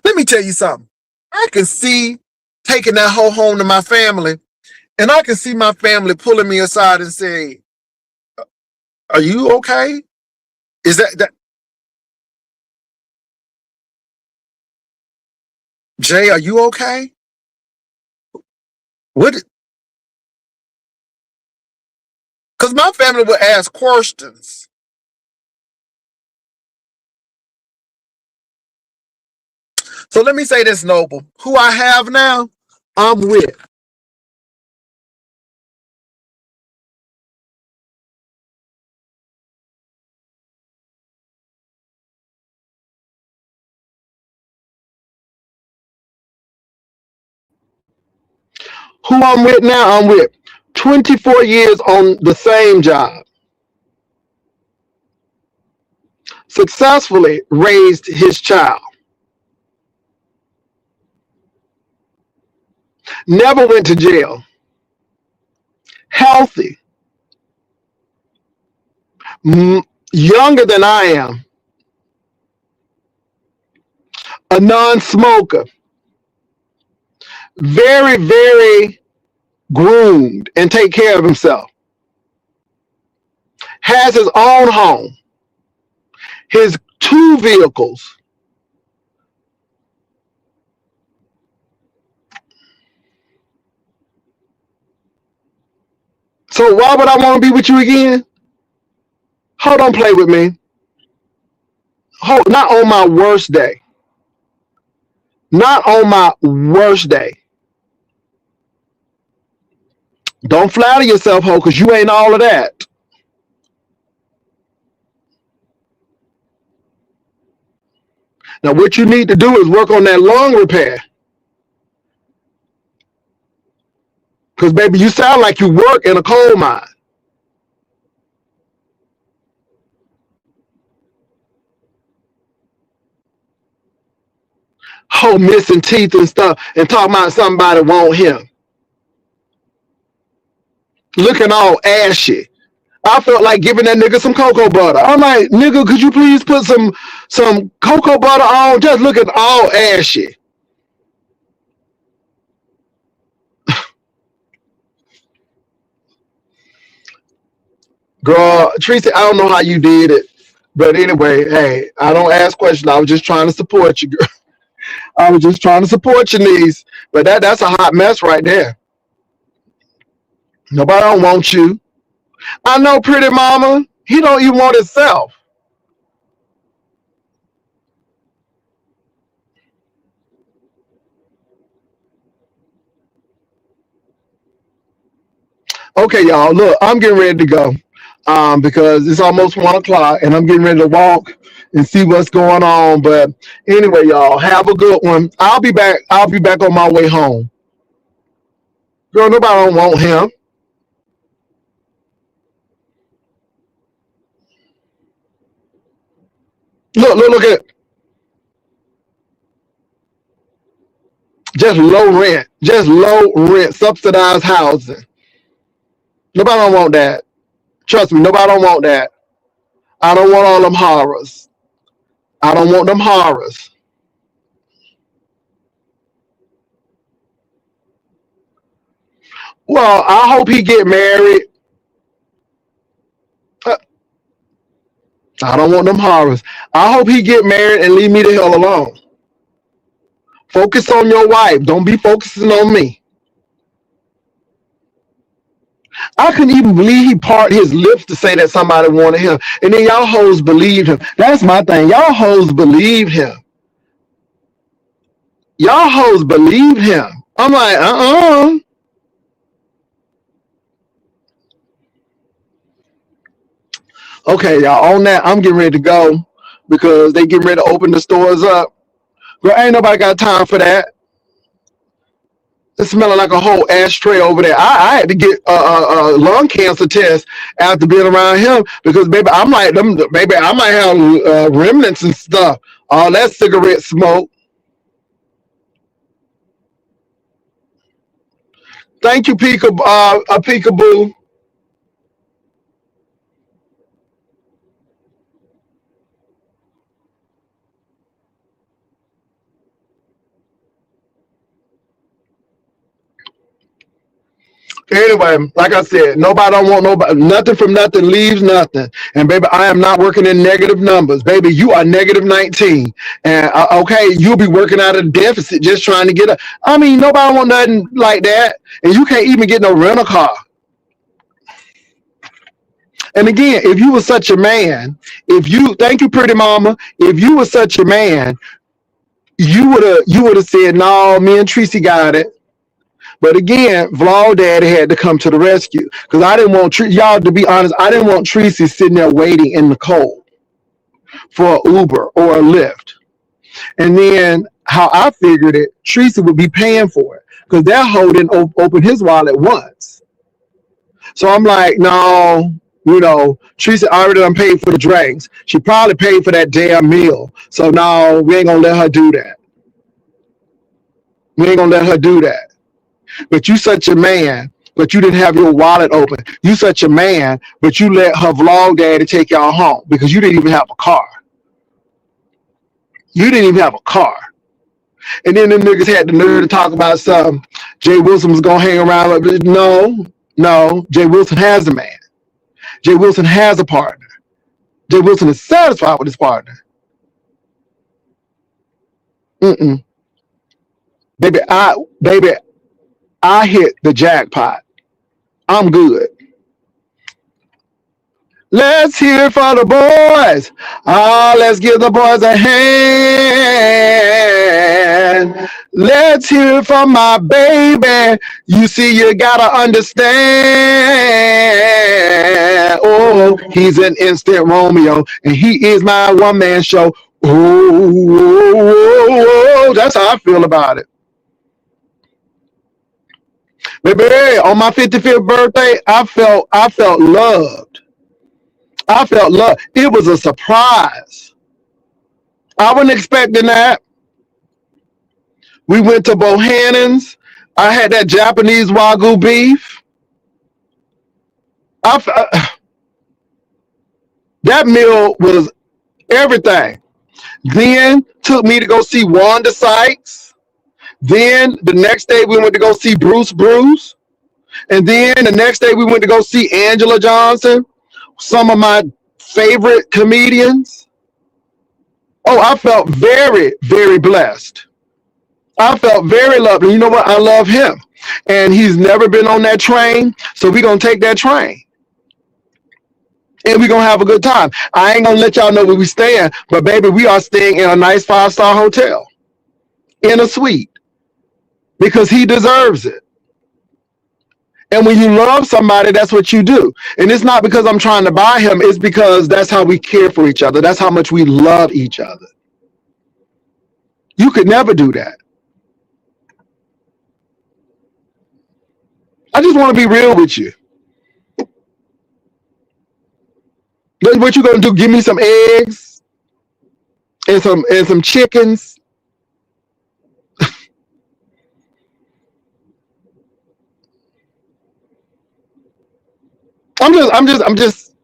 Let me tell you something. I can see taking that hoe home to my family, and I can see my family pulling me aside and say, are you okay? Is that Jay, are you okay? What? Because my family would ask questions. So let me say this, Noble. Who I have now, I'm with. Who I'm with now, I'm with. 24 years on the same job. Successfully raised his child. Never went to jail. Healthy. Younger than I am. A non-smoker. Very, very groomed and take care of himself. Has his own home. His 2 vehicles. So why would I want to be with you again? Don't play with me. Not on my worst day. Not on my worst day. Don't flatter yourself, ho, because you ain't all of that. Now, what you need to do is work on that lung repair. Because, baby, you sound like you work in a coal mine. Missing teeth and stuff, and talking about somebody want him. Looking all ashy. I felt like giving that nigga some cocoa butter. I'm like, nigga, could you please put some cocoa butter on? Just looking all ashy. Girl, Tracy, I don't know how you did it. But anyway, hey, I don't ask questions. I was just trying to support you, girl. I was just trying to support your niece. But that's a hot mess right there. Nobody don't want you. I know, pretty mama. He don't even want himself. Okay, y'all. Look, I'm getting ready to go. Because it's almost 1 o'clock and I'm getting ready to walk and see what's going on. But anyway, y'all, have a good one. I'll be back. I'll be back on my way home. Girl, nobody don't want him. Look at just low rent, subsidized housing. Nobody don't want that. Trust me, nobody don't want that. I don't want all them horrors. I don't want them horrors. Well, I hope he get married. Uh, I don't want them horrors. I hope he get married and leave me the hell alone. Focus on your wife. Don't be focusing on me. I couldn't even believe he parted his lips to say that somebody wanted him. And then y'all hoes believed him. That's my thing. Y'all hoes believed him. Y'all hoes believed him. I'm like, Okay, y'all. On that, I'm getting ready to go because they getting ready to open the stores up. But ain't nobody got time for that. It's smelling like a whole ashtray over there. I had to get a lung cancer test after being around him because, baby, I'm like them. Baby, I might have remnants and stuff. All that cigarette smoke. Thank you, Peekaboo. Anyway, like I said, nobody don't want nobody. Nothing from nothing leaves nothing. And baby, I am not working in negative numbers. Baby, you are negative 19. And okay, you'll be working out of the deficit just trying to get a. I mean, nobody want nothing like that. And you can't even get no rental car. And again, if you were such a man, thank you, pretty mama. If you were such a man, you would have said, no, me and Tracy got it. But again, Vlog Daddy had to come to the rescue because I didn't want y'all, to be honest, I didn't want Tracy sitting there waiting in the cold for an Uber or a Lyft. And then how I figured it, Tracy would be paying for it because that hoe didn't open his wallet once. So I'm like, no, Tracy already done paid for the drinks. She probably paid for that damn meal. So no, we ain't gonna let her do that. We ain't gonna let her do that. But you such a man, but you didn't have your wallet open. You such a man, but you let her Vlog Daddy take y'all home because you didn't even have a car. You didn't even have a car. And then them niggas had the nerve to talk about something. Jay Wilson was gonna hang around. No. Jay Wilson has a man. Jay Wilson has a partner. Jay Wilson is satisfied with his partner. Mm-mm. Baby, I hit the jackpot. I'm good. Let's hear it for the boys. Let's give the boys a hand. Let's hear it from my baby. You see, you gotta understand. Oh, he's an instant Romeo, and he is my one-man show. Oh, that's how I feel about it. Baby, on my 55th birthday, I felt loved. I felt love. It was a surprise. I wasn't expecting that. We went to Bohannon's. I had that Japanese Wagyu beef. That meal was everything. Then took me to go see Wanda Sykes. Then the next day we went to go see Bruce. And then the next day we went to go see Angela Johnson, some of my favorite comedians. Oh, I felt very, very blessed. I felt very loved. And you know what? I love him. And he's never been on that train. So we're going to take that train. And we're going to have a good time. I ain't going to let y'all know where we staying. But, baby, we are staying in a nice 5-star hotel. In a suite. Because he deserves it. And when you love somebody, that's what you do. And it's not because I'm trying to buy him. It's because that's how we care for each other. That's how much we love each other. You could never do that. I just want to be real with you. What you gonna do? Give me some eggs and some chickens. I'm just.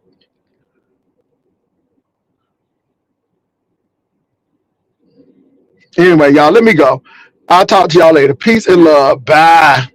Anyway, y'all, let me go. I'll talk to y'all later. Peace and love. Bye.